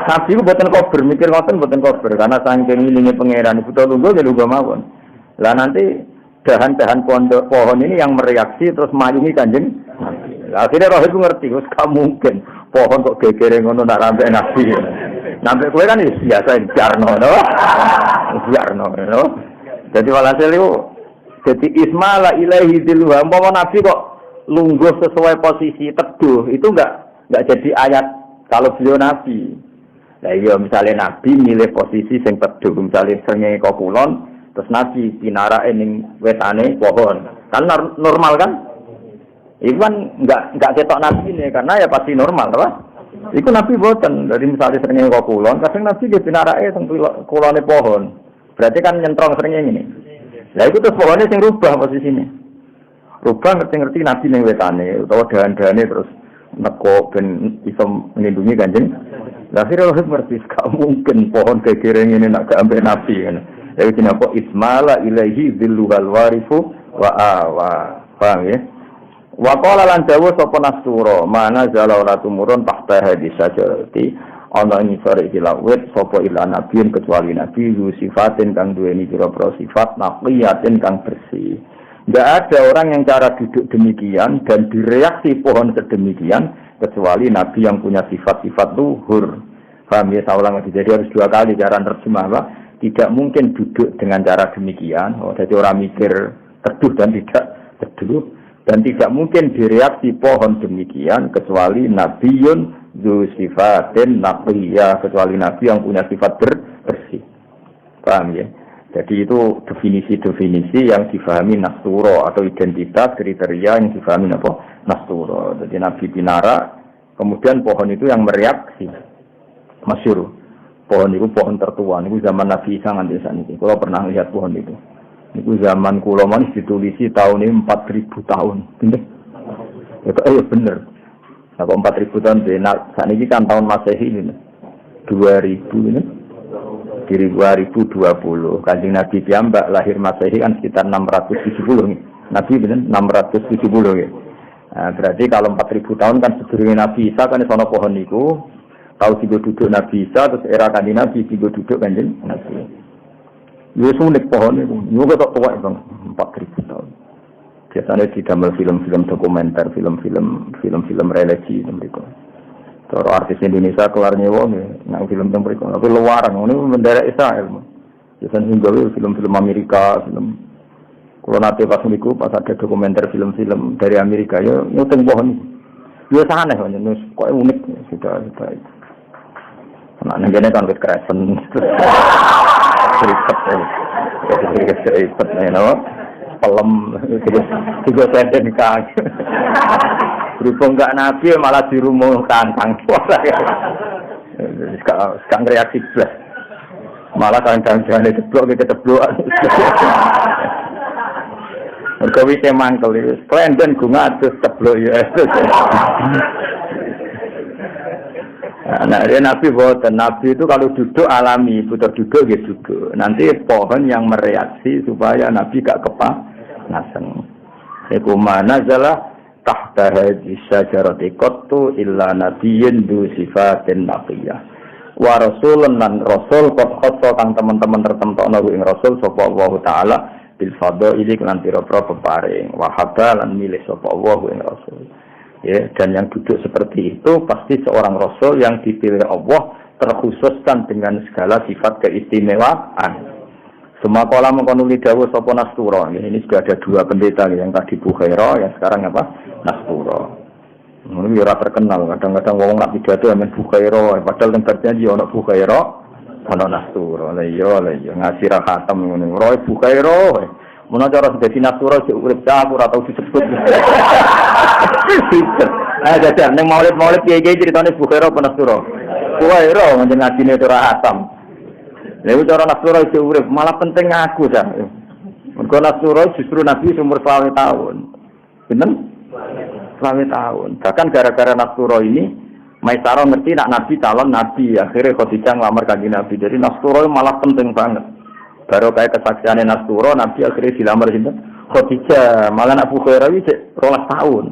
Nabi ku boten kober mikir ngoten boten kober karena saking ngilinge pangeran buta lungguh ya lungguh mawon. Lah nanti dahan-dahan pondok pohon ini yang mereaksi terus mayungi Kanjeng Nabi. Akhirnya roh itu ngerti wis gak mungkin pohon kok gegere ngono nak rambek nabi. Nabi kowe kan biasa jarno no. Jarno no. Jadi walhasil itu jadi ismala ilahi dilwa umpama nabi kok lungguh sesuai posisi teduh itu enggak jadi ayat kalau beliau nabi. Lah iya misalnya nabi milih posisi sing teduh misalnya srengenge kok kulon terus nabi pinarake ning wetane pohon. Kan normal kan? Itu kan enggak ketok nabi ini karena ya pasti normal, apa? Iku nabi boten dari misalnya srengenge kok kulon, kadang nabi nggih pinarake teng kulone pohon. Berarti kan nyentrong srengenge ngene. Lah iku terus pohone sing rubah posisine. Rubah ngerti-ngerti nabi ning wetane utawa dahan-dahane terus neko ben iso melindungi Kanjeng. Lah akhire ngerti gak mungkin pohon gegere ngene nak gak ambek nabi kan. Ya iki napa ismala ilaihi dzilluhal warifu wa awa. Paham ya? Wa qala lan dawu sapa Nasturo mana jala ora tumurun tahta hadis sajarati ana ing sore iki lawet sapa ila nabiyin kecuali nabi sifatin kang duweni pira-pira sifat naqiyatin kang bersih Tidak ada orang yang cara duduk demikian dan direaksi pohon sedemikian kecuali Nabi yang punya sifat-sifat luhur. Paham ya, saya ulang lagi. Jadi harus 2 kali cara terjemah, Pak. Tidak mungkin duduk dengan cara demikian. Jadi orang mikir teduh dan tidak teduh. Dan tidak mungkin direaksi pohon demikian kecuali Nabiun zu sifatin naqiyah, kecuali Nabi yang punya sifat bersih. Paham ya? Jadi itu definisi-definisi yang difahami nasturo atau identitas kriteria yang difahami apa? Nasturo. Jadi Nabi Pinara, kemudian pohon itu yang mereaksi. Masyhur. Pohon itu pohon tertua. Itu zaman Nabi Isa nganti saniki. Kalau pernah lihat pohon itu. Itu zaman kula manis ditulisi tahun ini 4000 tahun. Bener? Ya bener. Nah, 4000 tahun saniki kan tahun Masehi ini. 2000 ini. Di 2020 Kanjeng Nabi piyambak lahir Masehi kan sekitar 670 Nabi bener 670 ya. Nah, berarti kalau 4000 tahun kan sebelum Nabi Isa kan sono pohon niku tahu sing duduk Nabi Isa terus era Kanjeng Nabi sing duduk Kanjeng Nabi. Yo sunik pohon niku. Yo kok tua Bang 4000 tahun. Biasanya didamel film-film dokumenter, film-film religi mereka. Kalau artis Indonesia keluar nyewa nang film tentang mereka, tapi luaran, ini mendarat Israel. Biasanya juga film-film Amerika, film. Kalau nanti pas niku pas ada dokumenter film-film dari Amerika, ya nyuteng pohon. Biasa aneh, kok unik sudah. Nah, negara kan kekerasan, seripet, pelem, juga senden kang. Berhubung enggak Nabi malah dirumuhkan tangkap. Sekarang reaksi belas. Malah kadang-kadang keteblok. Mergawi temangkel itu. Klenden bunga terus teblok ya. Nah, dia Nabi boten. Nabi itu kalau duduk alami, putar duduk ya duduk. Nanti pohon yang mereaksi supaya Nabi gak kepanasan. Iku mana jalah tahta hadis syajarati qattu illa nabiyyin du sifatin naqiyah wa rasulun lan rasul qad khassa kang teman-teman tertentokno ing rasul sapa Allah taala bil fadhaili lan pira-pira peparing wa haba lan milih sapa Allah ing rasul ya. Dan yang duduk seperti itu pasti seorang rasul yang dipilih Allah terkhususkan dengan segala sifat keistimewaan. Semua kolam mengkonuli dawuh sapa Nasturo. Ini sudah ada 2 pendeta yang tadi Bukhaira, yang sekarang apa? Nasturo. Ini ora terkenal. Kadang-kadang wong nak pidato men Bukhaira, padahal teng janji ana Bukhaira, ana Nasturo. Lah iya ngasih ra khatam ngono. Roe Bukhaira. Mun cara dadi Nasturo sik urip cah ora tau disebut. Ada ning maulid piye-piye critane Bukhaira apa Nasturo? Bukhaira njen ngajine ora khatam. Lalu cara Nasrullah itu urip malah penting aku dah. Mergo Nasrullah justru Nabi umur 20 tahun. Bener? 20 tahun. Bahkan gara-gara Nasrullah ini Maisarah ngerti nak Nabi calon Nabi. Akhirnya Khadijah ngelamar kanjeng Nabi. Jadi Nasrullah malah penting banget. Baru kayak kesaksiannya Nasrullah, Nabi akhirnya dilamar sinten? Khadijah. Malah Abu Hurairah iki 12 tahun.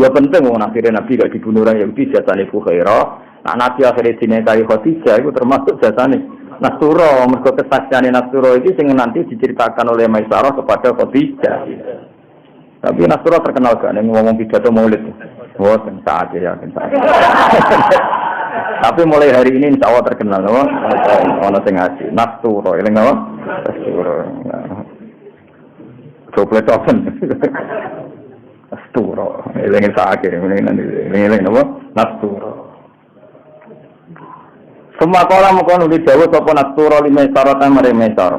Ya penting wong akhirnya Nabi gak dibunuh orang Yahudi jasane Abu Hurairah. Nah Nabi akhirnya dinikahi Khadijah itu termasuk jasane Nasturo, mergo kesaksiane Nasturo itu sing nanti diceritakan oleh Maisarah kepada Khadijah. Tapi Nasturo terkenal gak ning ngomong pidato Maulid. Boten saat ya, saat. Tapi mulai hari ini insyaallah terkenal loh. Ono sing ngaji Nasturo, eling apa? Nasturo. Coba token. Nasturo, eling saat eling apa? Nasturo. Semua kolam mengkono di Jawa sapa Nasturo lima syarat mare mesar.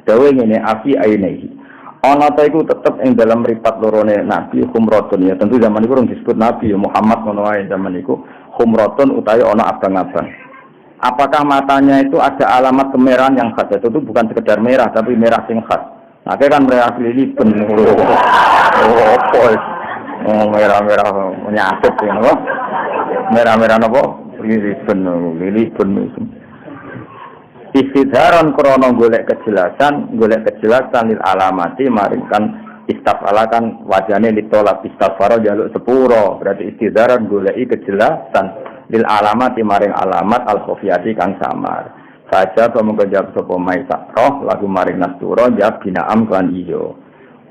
Dawe ngene afi ainehi. Ana ta iku tetep ing dalam mripat lorone Nabi Khumratun ya. Tentu zaman iku disebut Nabi Muhammad ngono wae zaman iku Khumratun utawi ana abang-abang. Apakah matanya itu ada alamat kemerahan yang khas? Itu bukan sekedar merah tapi merah sing khas. Nah, kan merah lili penuh. Oh, merah-merah menyatu ya, no? Merah-merah napa? Lili penuh. Istidharan krono golek kejelasan lil alamati maringkan istafalakan wajane ditolak istafaro jaluk sepuro. Berarti istidharan goleki kejelasan lil alamati maring alamat al khofiyati kang samar. Saja pemengko jawab sapa Maisarah lagu maring Nasturo jawab binaam kan iyo.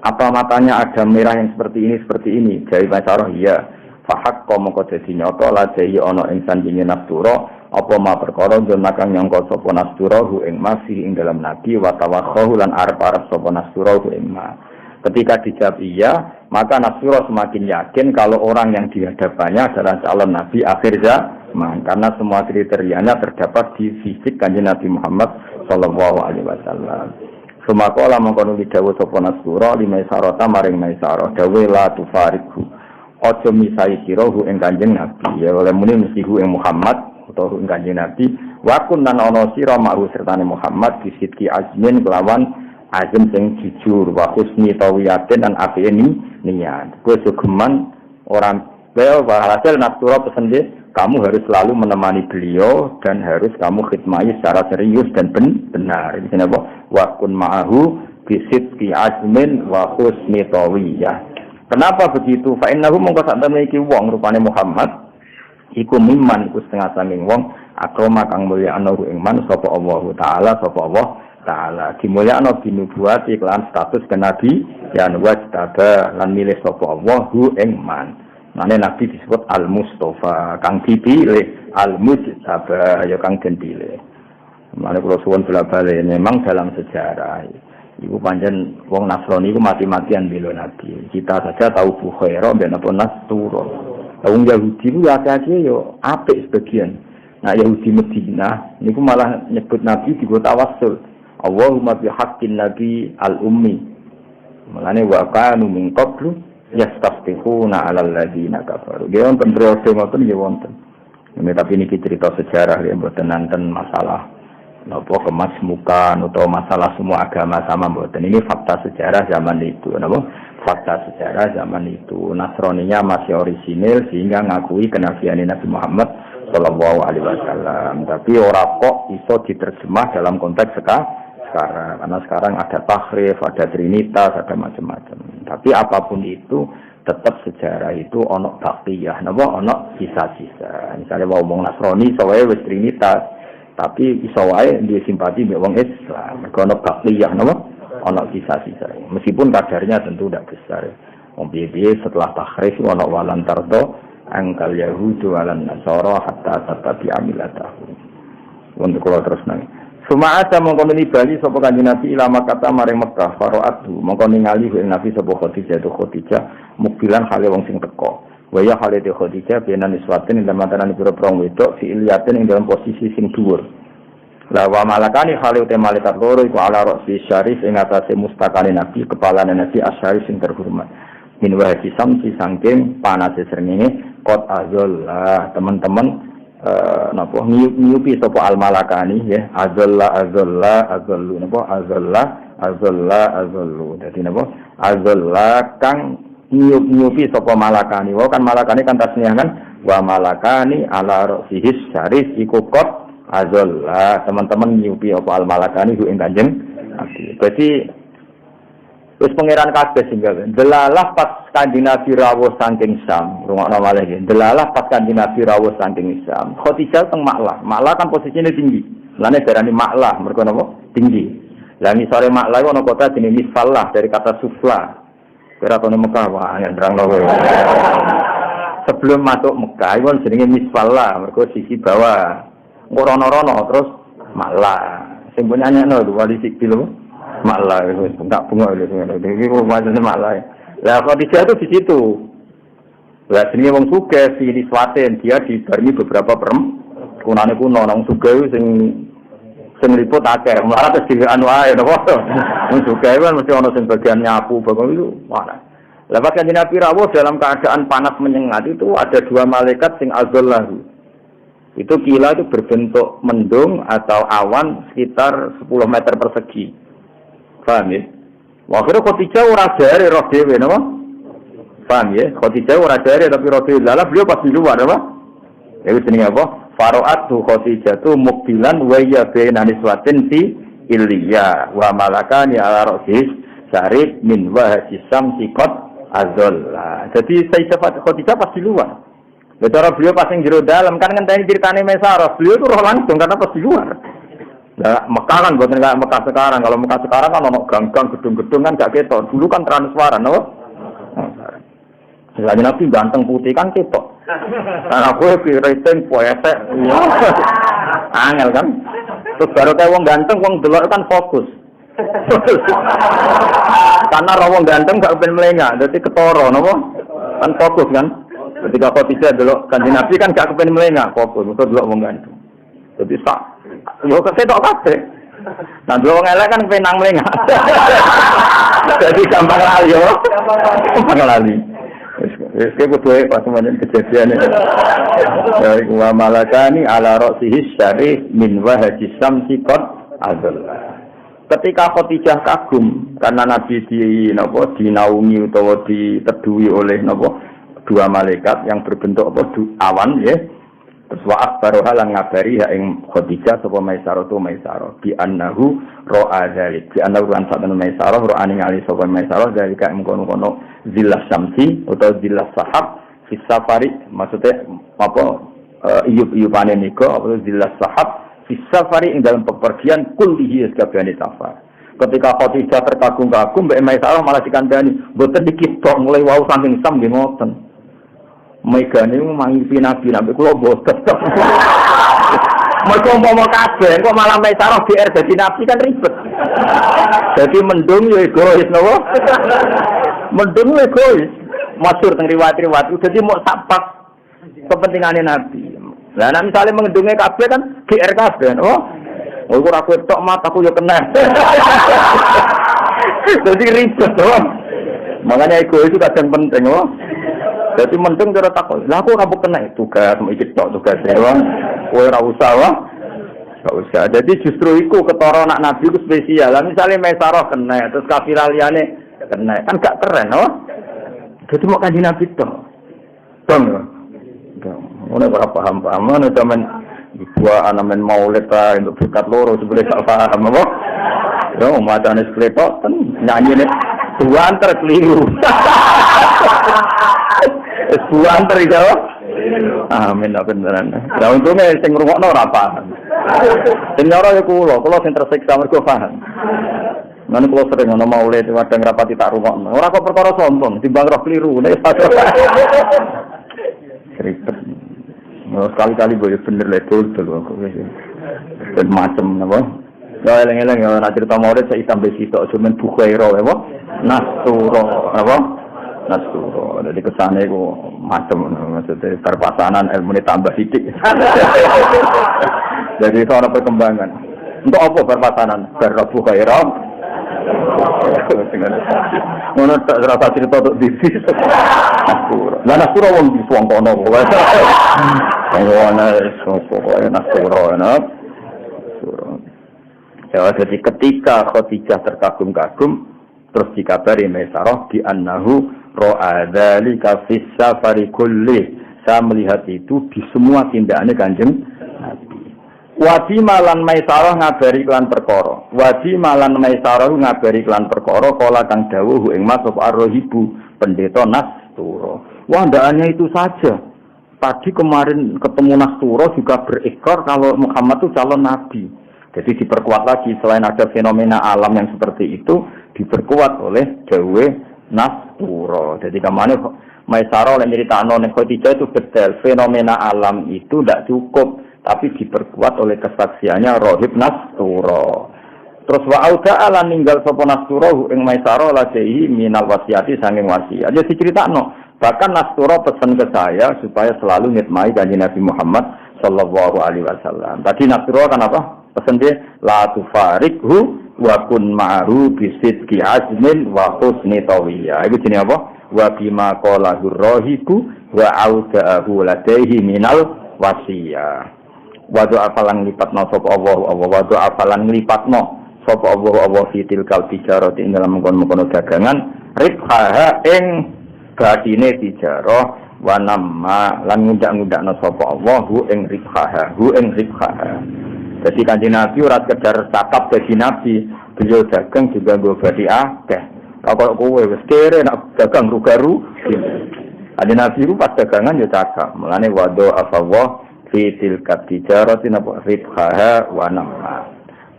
Apa matanya ada merah yang seperti ini? Jawab Maisarah, iya. Fahak kau mongko dadi nyata la dhewe ana ing sandinge Nastura apa ma perkara jon kang nyangka sapa Nastura hu ing masih ing dalam nabi wa tawakhahu lan arep-arep sapa Nastura hu ing ma. Ketika dijawab iya, maka Nastura semakin yakin kalau orang yang dihadapannya adalah calon nabi akhir zaman karena semua kriterianya terdapat di fisik Kanjeng Nabi Muhammad sallallahu alaihi wasallam. Sumakola mongko nuli dawuh sapa Nastura limaisarata maring Maisarah dawuh la tufariqhu. Ojo misai sirohu ing Kanjeng Nabi ya oleh muni mesihu ing Muhammad utawa ing Kanjeng Nabi wa kunnan ana sira ma'ru sertane Muhammad bisidki azmin kelawan azim sing jujur wa husni tawiyatin dan apike niat kowe sugeman orang beliau hasil Nastura pesen dia kamu harus selalu menemani beliau dan harus kamu khidmati secara serius dan benar ini apa wa kun ma'ahu bisidki azmin wa husni tawiyah. Kenapa begitu? Fa innahu mongko sak temene iki wong rupane Muhammad iku miman iku setengah sanging wong akrama kang mulya ana ing man sapa Allah taala dimulyakno binubuwat iklan status kenabi yan wajtaba lan milih sapa Allah hu ing man. Mane nabi disebut al-mustofa kang dipilih al-mujtaba ya kang den pilih. Mane kula suwun bola-bali memang dalam sejarah iku pancen wong Nasrani iku mati-matian bela Nabi. Kita saja tahu Bukhaira ben apa Nastura. Wong Yahudi ku akeh yo apik sebagian. Nah Yahudi Madinah niku malah nyebut Nabi digo tawassul. Allahumma bi haqqin nabi al-ummi. Mulane wa kanu min qablu yastafihuna 'alal ladzina kafaru. Dia wonten periode ngoten nggih wonten. Tapi niki cerita sejarah ya mboten nanten masalah napa kemasmukan atau masalah semua agama sama mboten. Ini fakta sejarah zaman itu, napa? Fakta sejarah zaman itu. Nasraninya masih orisinil sehingga ngakui kenabian Nabi Muhammad sallallahu alaihi wasallam. Tapi ora kok iso diterjemah dalam konteks sekarang. Karena sekarang ada tahrif, ada trinitas, ada macam-macam. Tapi apapun itu tetap sejarah itu ono baqiyah, napa? Ono sisa-sisa. Misalnya wong Nasrani sawae wis trinitas tapi iso wae dia simpati mbek wong Islam. Mergo ana baqiyah napa? Ana sisa-sisa. Meskipun kadarnya tentu tidak besar. Wong piye-piye setelah tahrif ana walan tardo angkal yahudu walan nasara hatta tatabi amilatahu. Untuk kula terus nang. Suma'ata mongko nuli bali sapa Kanjeng Nabi ilama kata maring Mekah faraatu mongko ningali ing Nabi sapa Khadijah mukbilan hale wong sing teko. Waya Khalid Khadijah benan iswatin ing dalam antarané pira-pira wedok fi iliyatin ing dalam posisi sing dhuwur. La wa malakani Khalid te malaikat loro iku ala ra'si syarif ing atase mustakane Nabi kepala Nabi asyarif sing terhormat. Min wa samsi sangking panase srengenge qad azalla teman-teman napa nyupi sapa al malakani ya azallu napa azallu dadi napa azalla kang nyupi sapa malakani. Wah kan malakani kan tasniah kan wa malakani ala ra'sihis syarif iku qad azalla teman-teman nyupi apa al malakani ku ing Kanjeng Nabi. Berarti wis pangeran kabeh singgal. Delalah pas Kanjeng Nabi rawuh saking Syam. Rungokno malih iki. Delalah pas Kanjeng Nabi rawuh saking Syam. Khadijah teng Maklah. Maklah kan posisinya tinggi. Lane darani Maklah mergo napa? Tinggi. Lah misale Maklah iku ana kota jenenge Misfallah dari kata sufla. Kira tahun Mekah, wah, yang terang loh. Sebelum masuk Mekah, itu jenenge Misfallah, mereka sisi bawah. Ngorono-rono, terus Maklah. Sebenarnya no, wali sikil Maklah, itu enggak bunga itu. Itu maksudnya Maklah. Lah Khadijah itu di situ. Lah jenenge wong sugih si Niswatin, dia dibarengi beberapa kunane kuno, nang sugih sing liput akeh, malah terus dianu ae napa. Wong sugih kan mesti ana sing bagian nyapu, bagian itu mana. Lah pas Kanjeng Nabi rawuh dalam keadaan panas menyengat itu ada dua malaikat sing azallahu. Itu kila itu berbentuk mendung atau awan sekitar 10 meter persegi. Paham ya? Akhirnya Khadijah ora jare roh dhewe napa? Paham ya? Khadijah ora jare tapi roh dhewe. Lah beliau pas di luar apa? Ya wis jenenge apa? Faro'atu Khadijatu mukbilan wa ya baina niswatin fi illiya wa malakani ala ra'sis syarif min wahjisam siqat azalla. Jadi Sayyidah Khadijah pas di luar. Cara beliau pas yang jero dalam kan ngenteni ceritane Maisarah. Beliau itu roh langsung karena pas di luar. Nah, Mekah kan bukan kayak Mekah sekarang. Kalau Mekah sekarang kan ono gang-gang, gedung-gedung kan gak ketok. Dulu kan transparan, no? Lagi Nabi ganteng putih kan ketok. Karena aku rating poesek, angel kan. Terus baru kayak wong ganteng, wong delok kan fokus. Karena wong ganteng gak pengen melengah, jadi ketoro, no? Kan fokus kan. Ketika Khadijah delok Kanjeng Nabi kan gak kepen melengah, fokus. Itu delok wong ganteng. Jadi sak, yo ketok kabeh. Nah, delok wong elek kan penang melengah. Jadi gampang lali yo. Gampang lali. Wis kudu pas semuanya kejadian itu. Ya wa malakani ala ra'sihi syarif min wahji samsi qad azal. Ketika Khadijah kagum karena Nabi dinaungi utawa diteduhi oleh dua malaikat yang berbentuk awan ya. Terus wa akhbaruha lan ngabari ha ing Khadijah sapa Maisarah tu Maisarah bi annahu ra'a dzalik. Bi annahu lan satana Maisarah ra'a ningali sapa Maisarah dari kaya mengkono-kono zillah syamsi atau zillah sahab fi safari, maksudnya iyup-iyupane nika atau zillah sahab fi safari ing dalam pepergian kullihi sakabehane safar. Ketika Khadijah terkagum-kagum mbek Maisarah malah dikandani mboten dikit tok mulai wau saking sam nggih ngoten. Megane mangisi Nabi kula boten. Mergo umpama kabeh kok malah Maisarah GR dadi Nabi kan ribet. Jadi mendung yo egois napa? Mendung yo egois. Masyhur teng riwayat-riwayat dadi mau sapak kepentingane Nabi. Lah nek misale mendunge kabeh kan GR kabeh, oh. Oh ora kowe tok mataku yo kena. Jadi ribet to. Makanya egois itu kadang penting, oh. Jadi mendung cara takut. Lah aku ora kena tugas iki tok tugas dewa. Kowe ora usah wae. Enggak usah. Jadi justru iku ketara anak Nabi ku spesial. Lah misale Maisarah kena terus kafilah liyane kena. Kan gak keren, oh. Jadi mau Kanjeng Nabi tok. Dong. Ngono ora paham-paham. Ngono sampean gua anamen maulid ta untuk berkat loro sebelum gak paham apa. Yo macane skletok nyanyi nek tuan terkeliru. Sebuah antara itu, amin, beneran. Nah untungnya sing ngrungokno ora paham. Sing nyoro ya kula sing tersiksa mergo paham. Nang kula sering ana maulid wadang rapati tak rungokno. Ora kok perkara sombong, timbang roh keliru. Ribet. Sekali-kali boleh bener betul kok wis. Ben macem napa? Ya eleng-eleng ya nek cerita maulid saya tambah sitok cuman Bukhaira apa? Nastura apa? Nastura. Jadi kesane ku macam maksudnya perpasanan ilmu ini tambah sedikit. Jadi itu ada perkembangan. Untuk apa perpasanan? Berlaku khairah. Mana tak rasa cerita untuk diri. Nastura. Lah Nastura wong di suang kono. Nastura. Ya, jadi ketika Khadijah terkagum-kagum, terus dikabari Maisarah di annahu ra'a dzalika fis safari kulli. Saya melihat itu di semua tindakannya Kanjeng Nabi. Wadi malan Maisarah ngabari kelan perkara. Wadi malan Maisarah ngabari kelan perkara kala kang dawuh ing masuk ar-rahibu pendeta Nastura. Wah, ndaknya itu saja. Tadi kemarin ketemu Nastura juga berikrar kalau Muhammad itu calon nabi. Jadi diperkuat lagi selain ada fenomena alam yang seperti itu diperkuat oleh Dawe Nastura. Jadi kemana Maisarah oleh nyeritakno nek Khadijah itu betul fenomena alam itu tidak cukup tapi diperkuat oleh kesaksiannya Rohib Nastura. Terus wa auda ala ninggal sapa Nastura ing Maisarah lajehi minal wasiati saking wasiat. Ya diceritakno bahkan Nastura pesan ke saya supaya selalu ngitmai Kanjeng Nabi Muhammad sallallahu alaihi wasallam. Tadi Nastura kan apa? Pesan dia la tufarikhu wa kun ma'ru bisidqi azmin wa husni tawiyya. Itu jenenge apa? Wa bima qala hurrahibu wa auda'ahu ladaihi minal wasiyah. Wa do'a falan lipatno sapa Allah wa do'a falan lipatno sapa Allah fitil kal tijarati ing dalam mengkono dagangan ribhaha ing badine tijarah wa namma lan ngundak-ngundakno sapa Allah hu ing ribhaha. Jadi Kanjeng Nabi ora sekedar cakap bagi Nabi, beliau dagang juga nggo badi akeh. Kalau kowe wis kere nak dagang rugaru. Kanjeng Nabi ku pas dagangan ya cakap. Mulane wado afawah fi tilkat tijarati napa ribhaha wa namma.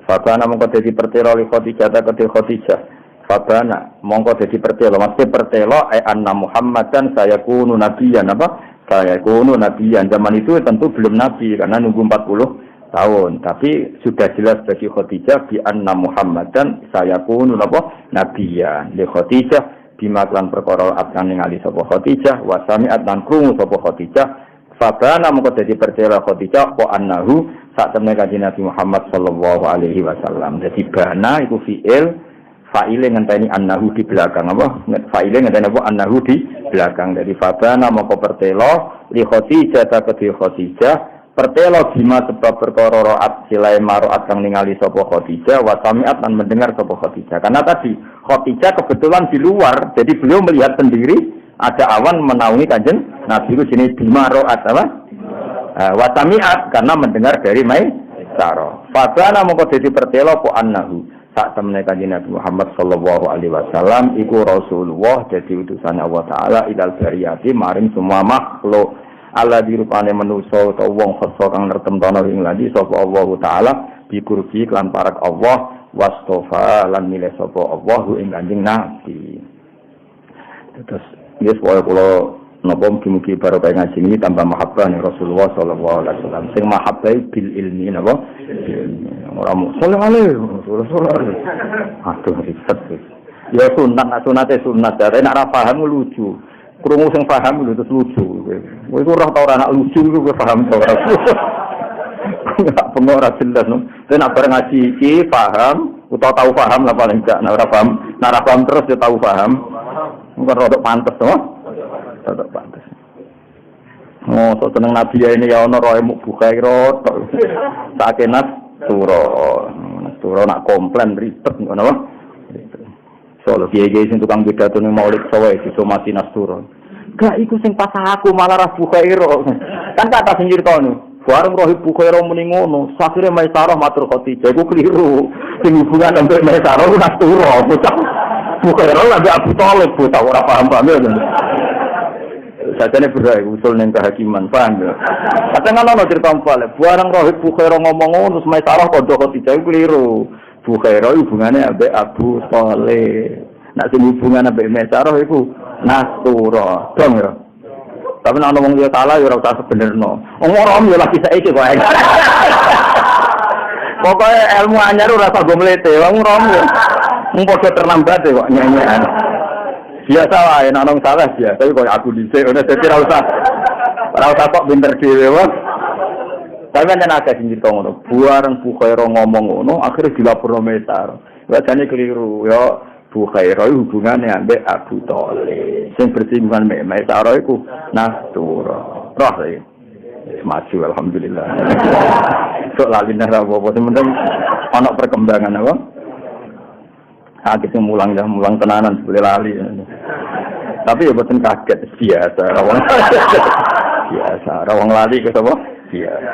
Fabana mongko dadi pertelo li Khadijah ta kedhe Khadijah. Fabana mongko dadi pertelo, mesti pertelo anna Muhammadan sayakunu nabiyyan apa? Sayakunu nabiyyan. Zaman itu tentu belum nabi karena nunggu 40 tahun, tapi sudah jelas bagi Khadijah bi anna Muhammadan sayakunu apa? Nabiyyan. Li Khadijah bima lan perkara atkan ningali sapa Khadijah wa sami'at lan krungu sapa Khadijah. Fabana mongko dadi pertelo Khadijah wa annahu sak temne kanjeng Nabi Muhammad sallallahu alaihi wasallam. Jadi bana iku fi'il, fa'ile ngenteni annahu di belakang apa? Fa'ile ngenteni apa? Annahu di belakang. Dari fabana mongko pertelo li Khadijah ta kedhe Khadijah, pertelo bima sebab perkara raat silai maruat kang ningali sapa Khadijah wa sami'at lan mendengar sapa Khadijah. Karena tadi Khadijah kebetulan di luar, jadi beliau melihat sendiri ada awan menaungi kanjeng Nabi itu jenis bima raat apa? Wasamiat karena mendengar dari Maisarah. Fabana mongko dadi pertelo po annahu sak temene kanjeng Nabi Muhammad sallallahu alaihi wasallam iku Rasulullah dadi utusan Allah taala ilal bariyati maring semua makhluk. Allah dirupane manusa utawa wong khassa kang nertemtono ing ladi sapa Allah taala bikurbi lan parak Allah wastofa lan milih sapa Allah ing kanjeng Nabi. Terus yes kula napa mugi-mugi barokah ngaji ini tambah mahabbah ning Rasulullah sallallahu alaihi wasallam. Sing mahabbah bil ilmi napa? Ora mung sallallahu alaihi. Aduh ribet. Ya sunate sunat. Nek ora paham lucu. Krungu sing paham lho terus lucu. Kowe iku ora tau ora anak lucu iku paham to ora. Enggak pengora jelas no. Nek bareng ngaji iki paham utawa tahu paham lah paling enggak. Nek ora paham terus ya tahu paham. Mungkin rodok pantes to. Rodok pantes. Oh, so seneng Nabi ini ya ono roe muk Bukhaira tok. Sake Nastura nak komplain ribet ngono apa? Solo kiye-kiye sing tukang pidato ning Maulid Sawae disomasi Nastura. Gak iku sing pas aku malah ra Bukhaira. Kan kata sing nyritani. Bareng roh Bukhaira muni ngono, sakire Maisarah matur Khadijah iku keliru. Sing hubungan ambek Maisarah ku Nastura. Bukhaira lagi Abu Thalib, bocah ora paham-paham ya. Sajane berai usul ning kehakiman, paham ya. Kadang ana cerita mbale, bareng Rohib Bukhaira ngomong ngono, Maisarah padha Khadijah keliru. Bukhaira hubungane ambek Abu Thalib. Nek sing hubungan ambek Maisarah iku Nastura, dong ya. Tapi nek ana wong liya salah ya ora usah sebenerno. Wong ora yo lagi saiki kok. Pokoke ilmu anyar ora usah go mlete, wong ora yo. Mung padha terlambat kok nyanyian. Biasa wae nek ana salah biasa, tapi kok aku dhisik ora dadi ora usah kok pinter dhewe wae. Tapi nek ana sing cerita ngono, bareng Bukhaira ngomong ngono, akhire dilaporno Maisarah. Wajane keliru, yo Bukhaira hubungane ambek Abu Thalib. Sing bersinggungan mek Maisarah iku Nastura. Roh iki. Maju alhamdulillah. Sok lali nang apa-apa penting ana perkembangan apa? Kita mulang tenanan boleh lali. Tapi ya boten kaget biasa. Biasa. Rawang lali ke apa? Biasa.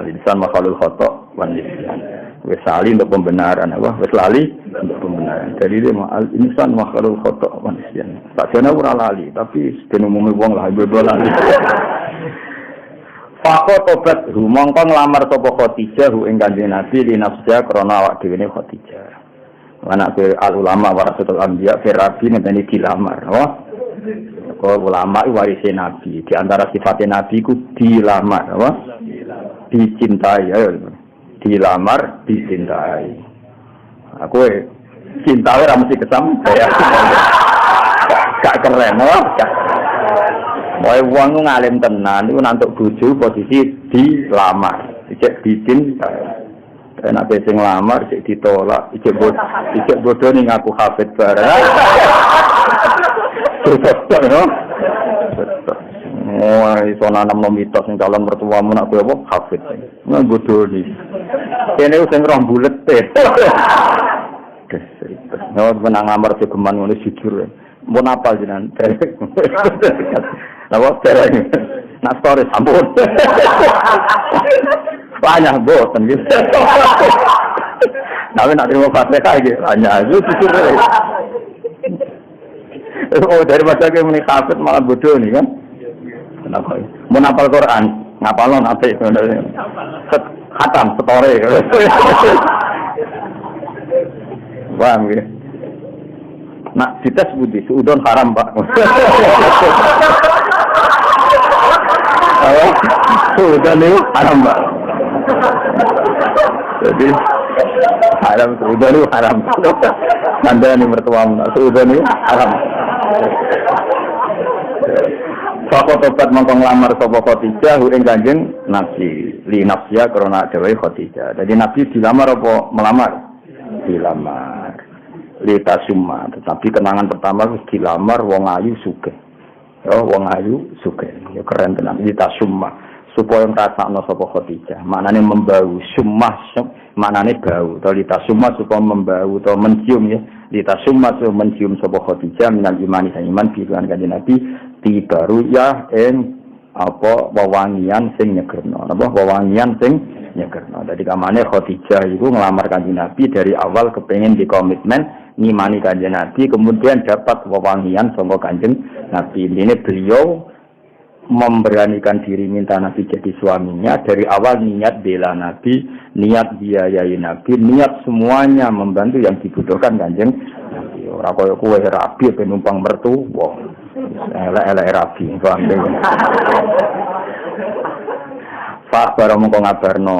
Lisan makhlul khata wan lisan. Wis lali untuk pembenaran apa? Wis lali untuk pembenaran. Jadi dia insan makhlul khata wan lisan. Tak jane ora lali, tapi sedene umume wong lah ibu lali. Fakot tobat rumangka nglamar sapa Khadijah ing Kanjeng Nabi li nafsiha krana awak dhewe Khadijah. Anak al ulama warasatul anbiya firabi ngene dilamar oh kok ulama warise nabi di antara sifatnya nabi ku dilamar apa dicintai ayo dilamar dicintai aku cintawe ra mesti kesam saya gak keren oh wae wong ngalim tenan iku nantuk bojo posisi dilamar dicek dicintai. Enak sing lamar cek ditolak, ijek bodoh ning aku hafid bareng. Betul no? Oh, iso nanam mitos sing calon mertuamu nak kowe apa hafid. Nang bodoh ni. Kene sing roh bulet teh. No menang lamar jogeman ngono jujur. Mun apal jenengan. Apa tereng. Nak story sampun. Banyak boten gitu. Tapi nak terima Fatihah gitu. Hanya itu jujur. Oh dari masa ke muni hafid malah bodoh nih kan. Kenapa? Mau hafal Quran, ngapalon apik. Khatam, setore. Paham ya? Nak dites budi, suudon haram Pak. Suudon itu haram Pak. Jadi haram, suudon itu haram. Anda ini mertua, suudon itu haram. Sapa tobat mongkong lamar sapa Khadijah ing Kanjeng Nabi li nafsiya krana dhewe Khadijah. Jadi Nabi dilamar apa melamar? Dilamar. Li tasumma, tetapi kenangan pertama wis dilamar wong ayu sugih. Ya wong ayu sugih. Ya keren tenan li tasumma. Supaya ngrasakno sapa Khadijah. Maknane membau, summah maknane bau. To li tasumma supaya membau atau mencium ya. Li tasumma supaya mencium sapa Khadijah minal imani iman bilan Kanjeng Nabi tibaru ya apa wewangian sing nyegerno apa wewangian sing nyegerno. Dadi kamane Khadijah iku nglamar Kanjeng Nabi dari awal kepengin dikomitmen ngimani Kanjeng Nabi kemudian dapat wewangian saka Kanjeng Nabi. Ini beliau memberanikan diri minta Nabi jadi suaminya dari awal niat bela Nabi, niat biayai Nabi, niat semuanya membantu yang dibutuhkan Kanjeng Nabi. Ora kaya kowe rabi ben numpang mertua. Elek-elek rabi, paham ya. Pak baru mongko ngabarno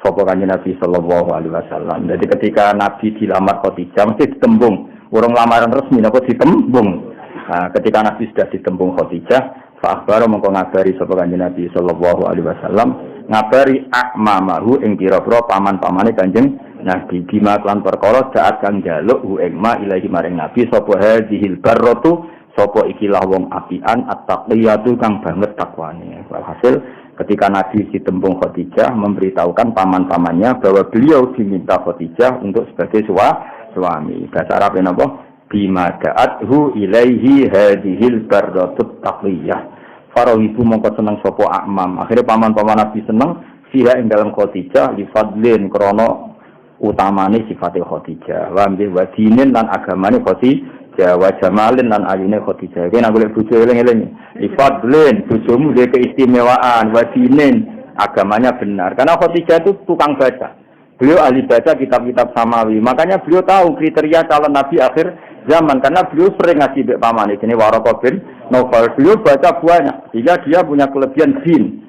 sapa Kanjeng Nabi sallallahu alaihi wasallam. Jadi ketika Nabi dilamar Khadijah mesti ditembung, urung lamaran resmi apa ditembung. Nah, ketika Nabi sudah ditembung Khadijah, Pak baru mongko ngabari sapa Kanjeng Nabi sallallahu alaihi wasallam, ngabari akmamahu ing pira-pira paman-pamane Kanjeng Nabi bima lan perkara saat kang njaluk hu ing ma ilahi maring Nabi sapa hadhil barratu sapa ikilah wong apian at-taqiyatu kang banget takwane. Walhasil ketika Nabi ditembung Khadijah memberitahukan paman-pamannya bahwa beliau diminta Khadijah untuk sebagai suami. Bahasa Arab napa? Bima da'athu ilaihi hadhil barratut taqiyah. Farawibu mongko seneng sapa amam. Akhire paman-paman Nabi seneng fiha ing dalam Khadijah li fadlin krana utamane sifate Khadijah. Wa wa dinin lan agamane Khadijah. Wa jamalin lan ayune Khadijah. Iki nek golek bojo eling-eling. Ifadlin bojomu dhe keistimewaan, wa dinin agamanya benar. Karena Khadijah itu tukang baca. Beliau ahli baca kitab-kitab samawi. Makanya beliau tahu kriteria calon nabi akhir zaman karena beliau sering ngaji mbek pamane jenenge Waraqah bin Naufal. Beliau baca banyak. Sehingga dia punya kelebihan din.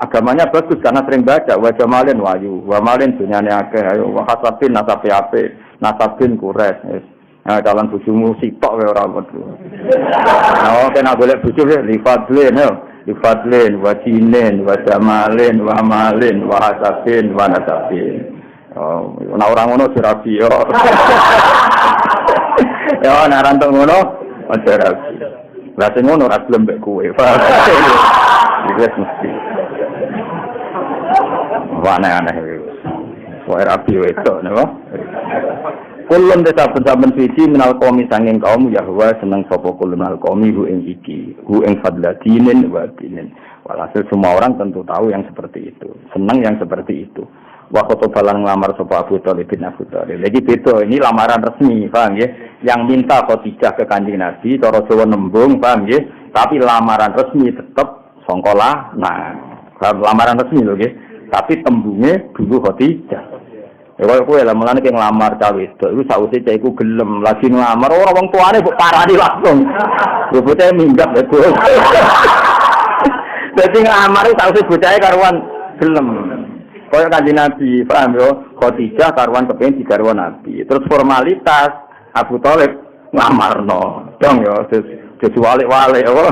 Agamanya bagus karena sering baca. Wa jamalin wayu, wa malin dunyane akeh. Ayo wa hasabin nasabe apik, nasabin kures. Nah, calon bojomu sitok wae ora metu. Nah, kena golek bojo li fadlin yo. Li fadlin wa dinin wa jamalin wa malin wa hasabin wa nasabin. Oh, nek ora ngono dirabi yo. Yo nek ora ngono aja rabi. Lah sing ngono ora gelem mbek kowe. Wis mesti. Aneh-aneh wis. Wae rabi wedok napa? Kulun desa saben suci minal qaumi sanging kaum Yahwa seneng sapa kulun al qaumi hu ing iki hu ing fadlatinin wa dinin. Walhasil semua orang tentu tahu yang seperti itu, senang yang seperti itu. Wa khotobalan ngelamar sapa Abu Thalib bin Abu Thalib. Lagi beda, ini lamaran resmi, paham ya? Yang minta Khadijah ke Kanjeng Nabi, cara Jawa nembung, paham ya? Tapi lamaran resmi tetap songkola. Nah, lamaran resmi lho nggih. Tapi tembunge dulu Khadijah. Ya kaya kowe lah mulane ki nglamar cawe wedok iku sawise cah iku gelem lagi nglamar ora wong tuane kok parani langsung. Bobote minggat lho. Dadi nglamar sawise bocahe karuan gelem. Kaya Kanjeng Nabi, paham yo? Khadijah karuan kepengin digarwa Nabi. Terus formalitas Abu Thalib nglamarno. Dong yo, jadi walik-walik apa?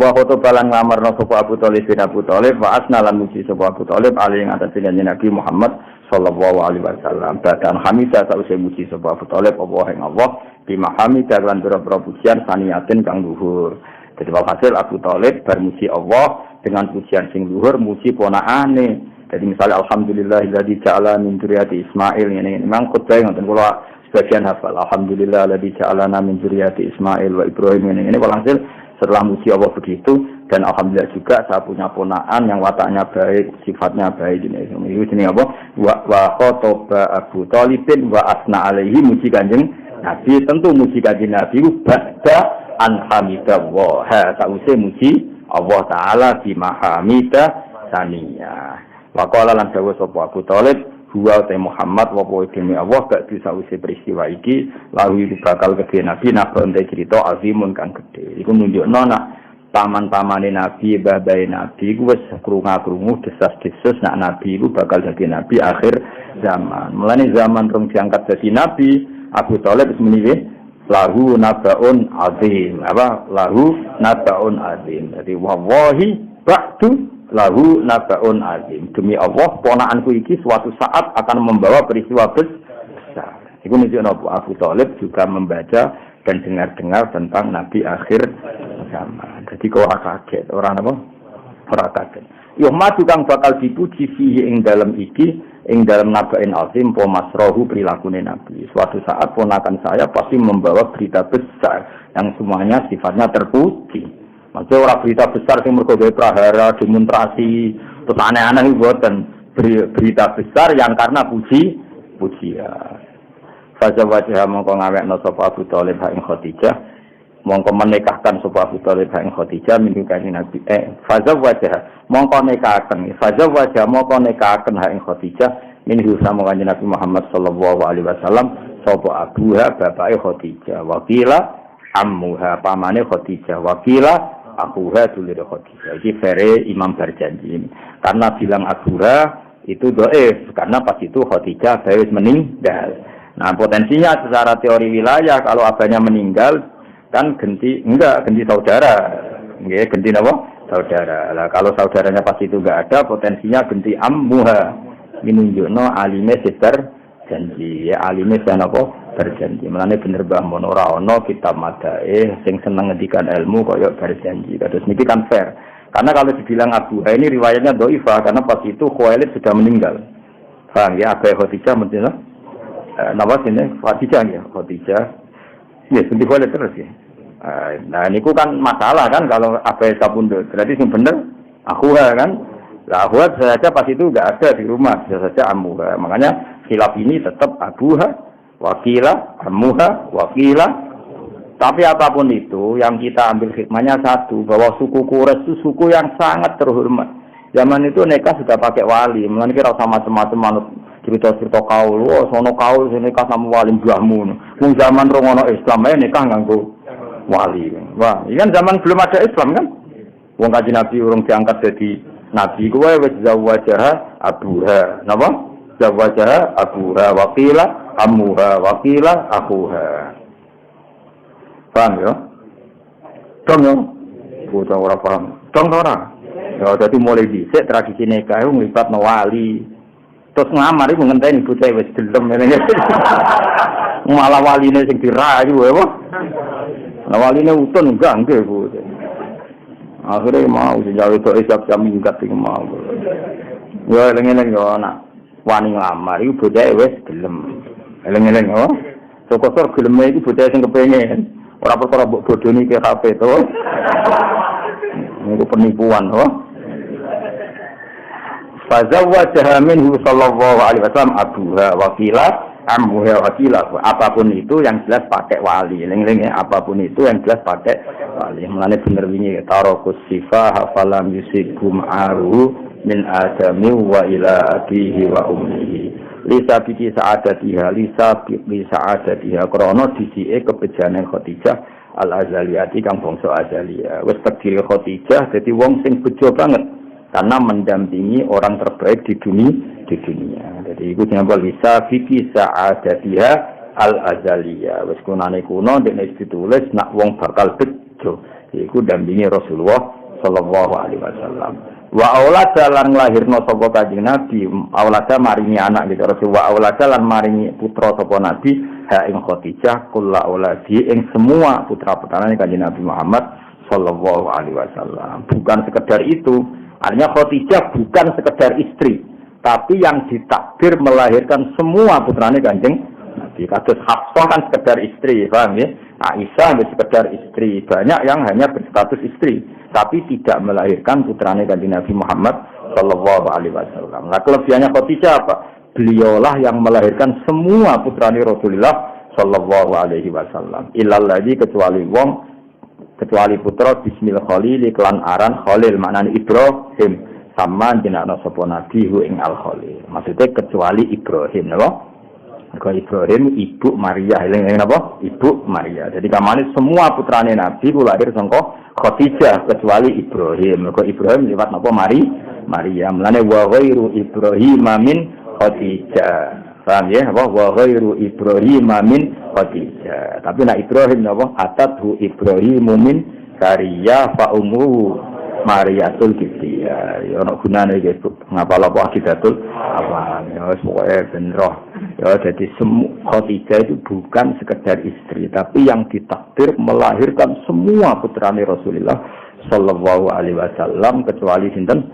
Wa khotobalan ngamarna sapa Abu Thalib bin Abu Thalib wa asna lan muji sapa Abu Thalib ali ing atas Nabi Muhammad sallallahu alaihi wasallam. Badan hamidah sause muji sapa Abu Thalib Allah ing Allah bi mahamidah lan pira-pira pujian saniyatin kang luhur. Jadi walhasil Abu Thalib bermuji Allah dengan pujian sing luhur muji ponakane. Jadi misalnya alhamdulillahilladzi ja'ala min dzurriyyati Ismail ini memang khutbah ngoten kula sebagian hafal alhamdulillahilladzi ja'alana min dzurriyyati Ismail wa Ibrahim ini walhasil setelah muji Allah begitu dan alhamdulillah juga saya punya ponaan yang wataknya baik, sifatnya baik ini. Ini apa? Wa khotoba Abu Thalibin wa asna alaihi muji Kanjeng Nabi. Tentu muji Kanjeng Nabi ba'da an hamidallah. Sause muji Allah taala bi mahamida saniyah. Wa qala lan dawuh sapa Abu Thalib huwa ta Muhammad wa demi Allah gak bisa usih peristiwa iki lalu bakal kedhe nabi nabon te crita azimun kang gedhe iku nunjukno nak paman-pamane nabi babae nabi iku wis krungu-krungu desas-desus nak nabi iku bakal dadi nabi akhir zaman mulane zaman rong diangkat dadi nabi Abu Thalib wis muni lahu nabaun azim lahu nabaun azim dadi wallahi ba'du lahu nabaun azim demi Allah ponakanku iki suatu saat akan membawa peristiwa besar. Iku menunjukkan Abu Thalib juga membaca dan dengar-dengar tentang Nabi akhir zaman. Jadi kok ora kaget, ora napa? Ora kaget. Yuhmad kang bakal dipuji fihi ing dalam iki, ing dalam nabain azim po masrohu prilakune Nabi. Suatu saat ponakan saya pasti membawa berita besar yang semuanya sifatnya terpuji. Maksudnya orang berita besar yang mereka prahara, demonstrasi, terus aneh-aneh buatan berita besar yang karena pujian. Faza wajah mongko ngawekno sapa Abu Thalib ing Khadijah, mongko menikahkan sapa Abu Thalib ing Khadijah minggu kanjeng Nabi. Faza wajah mongko nikahaken ing Khadijah minggu sama kanjeng Nabi Muhammad sallallahu alaihi wasallam sapa abuha bapake Khadijah, wakila ammuha pamane Khadijah, wakila akuha dulur Khadijah. Iki vere Imam Barjanji. Karena bilang akuha itu dhaif karena pas itu Khadijah wis meninggal. Nah, potensinya secara teori wilayah kalau abahnya meninggal kan ganti saudara. Nggih, ganti apa? Saudara. Lah kalau saudaranya pas itu enggak ada, potensinya ganti ammuha. Minunjukno alime sister janji. Ya alime sana apa? Berjanji. Mulane bener Mbah Mun ora ana kitab madae sing seneng ngendikan ilmu kaya berjanji. Terus niki kan fair. Karena kalau dibilang Abu ini riwayatnya dhaifah karena pas itu Khuwailid sudah meninggal. Paham ya? Abu Khadijah mesti nama sini Khadijah ya, Khadijah. Ya, sendiri Khuwailid terus ya. Nah, niku kan masalah kan kalau Abu kabundut. Berarti sing bener aku kan. Lah Abu saja pas itu enggak ada di rumah, saja Ammuha. Makanya khilaf ini tetap Abuha wakila, ammuha, wakila. Tapi apapun itu, yang kita ambil hikmahnya satu, bahwa suku Quraisy itu suku yang sangat terhormat. Zaman itu nikah sudah pakai wali, mulane kira sama macam-macam cerita-cerita kaul, sono kaul nikah sama wali mbahmu. Wong zaman rong ono Islam ae nikah nganggo wali. Wah, ini kan zaman belum ada Islam kan? Wong Kanjeng Nabi urung diangkat jadi nabi kuwe wis zawajah abuha. Napa? Zawajah abuha wakila ammuha wakila akuha. Paham ya? Dong ya? Bocah ora paham. Dong ora? Ya dadi mulai dhisik tradisi nikah iku nglibatno wali. Terus ngamar iku ngenteni bocah wis delem ngene. Malah waline sing dirayu ya, nah waline utun enggak nggih Bu. Akhire mau dijawe tok isap jam minggat iki mau. Ya eling-eling yo anak wani ngamar iku bocah wis gelem. Eleng-eleng oh. Sokosor geleme iki bocah sing kepengin. Ora perkara mbok bodoni ke HP to. Niku penipuan oh. Fazawwajaha minhu sallallahu alaihi wasallam abuha wakila ammuha wakila. Apapun itu yang jelas pakai wali. Eleng-eleng ya, apapun itu yang jelas pakai wali. Mulane bener wingi tarakus sifah hafalam yusikum aru min adami wa ila abihi wa ummihi. Lisa biki sa'adatiha krono disike kebejane Khadijah al-Azaliyati kang bangsa Azaliyah. Wis takdir Khadijah dadi wong sing bejo banget karena mendampingi orang terbaik di dunia. Jadi iku jenenge Lisa biki sa'adatiha al-Azaliyah. Wis kunane kuno dene ditulis nak wong bakal bejo. Iku dampingi Rasulullah sallallahu alaihi wasallam. Wa aulada lan lahirna sapa Kanjeng Nabi, aulada maringi anak gitu. Rasul wa aulada lan maringi putra sapa Nabi ha ing Khadijah kulla auladi ing semua putra-putrane Kanjeng Nabi Muhammad sallallahu alaihi wasallam. Bukan sekedar itu, artinya Khadijah bukan sekedar istri, tapi yang ditakdir melahirkan semua putrane Kanjeng Nabi. Kados Hafsah kan sekedar istri, paham ya? Aisyah sekedar istri, banyak yang hanya berstatus istri, tapi tidak melahirkan putrane Kanjeng Nabi Muhammad sallallahu alaihi wasallam. Nah, kelebihannya Khadijah apa? Beliaulah yang melahirkan semua putrane Rasulullah sallallahu alaihi wasallam. Illal ladzi kecuali putra bismil khalil klan aran Khalil maknane Ibrahim. sama jenakno sapa nabi hu ing al-Khalil. Maksudnya kecuali Ibrahim, napa? Kalau Ibrahim ibu Maria, eling napa? Ibu Maria. Jadi kamane semua putrane nabi ku lahir saka Khadijah kecuali Ibrahim. Kalau Ibrahim lewat napa? Maria. Mulane wa ghairu Ibrahim min Khadijah. Paham ya? Apa wa ghairu Ibrahim min Khadijah. Tapi nak Ibrahim napa? Atathu Ibrahim min Sariya fa ummu Mariatul Kibtiyah. Ya ono gunane iki ngapal apa akidatul apa. Ya wis pokoke ben roh. Ya jadi Khadijah itu bukan sekedar istri, tapi yang ditakdir melahirkan semua putrane Rasulullah sallallahu alaihi wasallam kecuali sinten?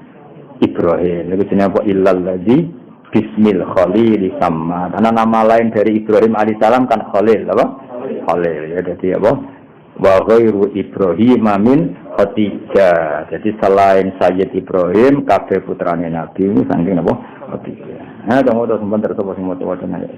Ibrahim. Niku jenenge apa? Illal ladzi bismil Khalil sama. Karena nama lain dari Ibrahim alaihissalam kan Khalil, apa? Khalil. Ya jadi apa? Wa ghairu Ibrahim min Khadijah. Jadi selain Sayyid Ibrahim kabeh putrane Nabi saking apa? Khadijah. Nah, dong sempat terus sing maca-maca ya.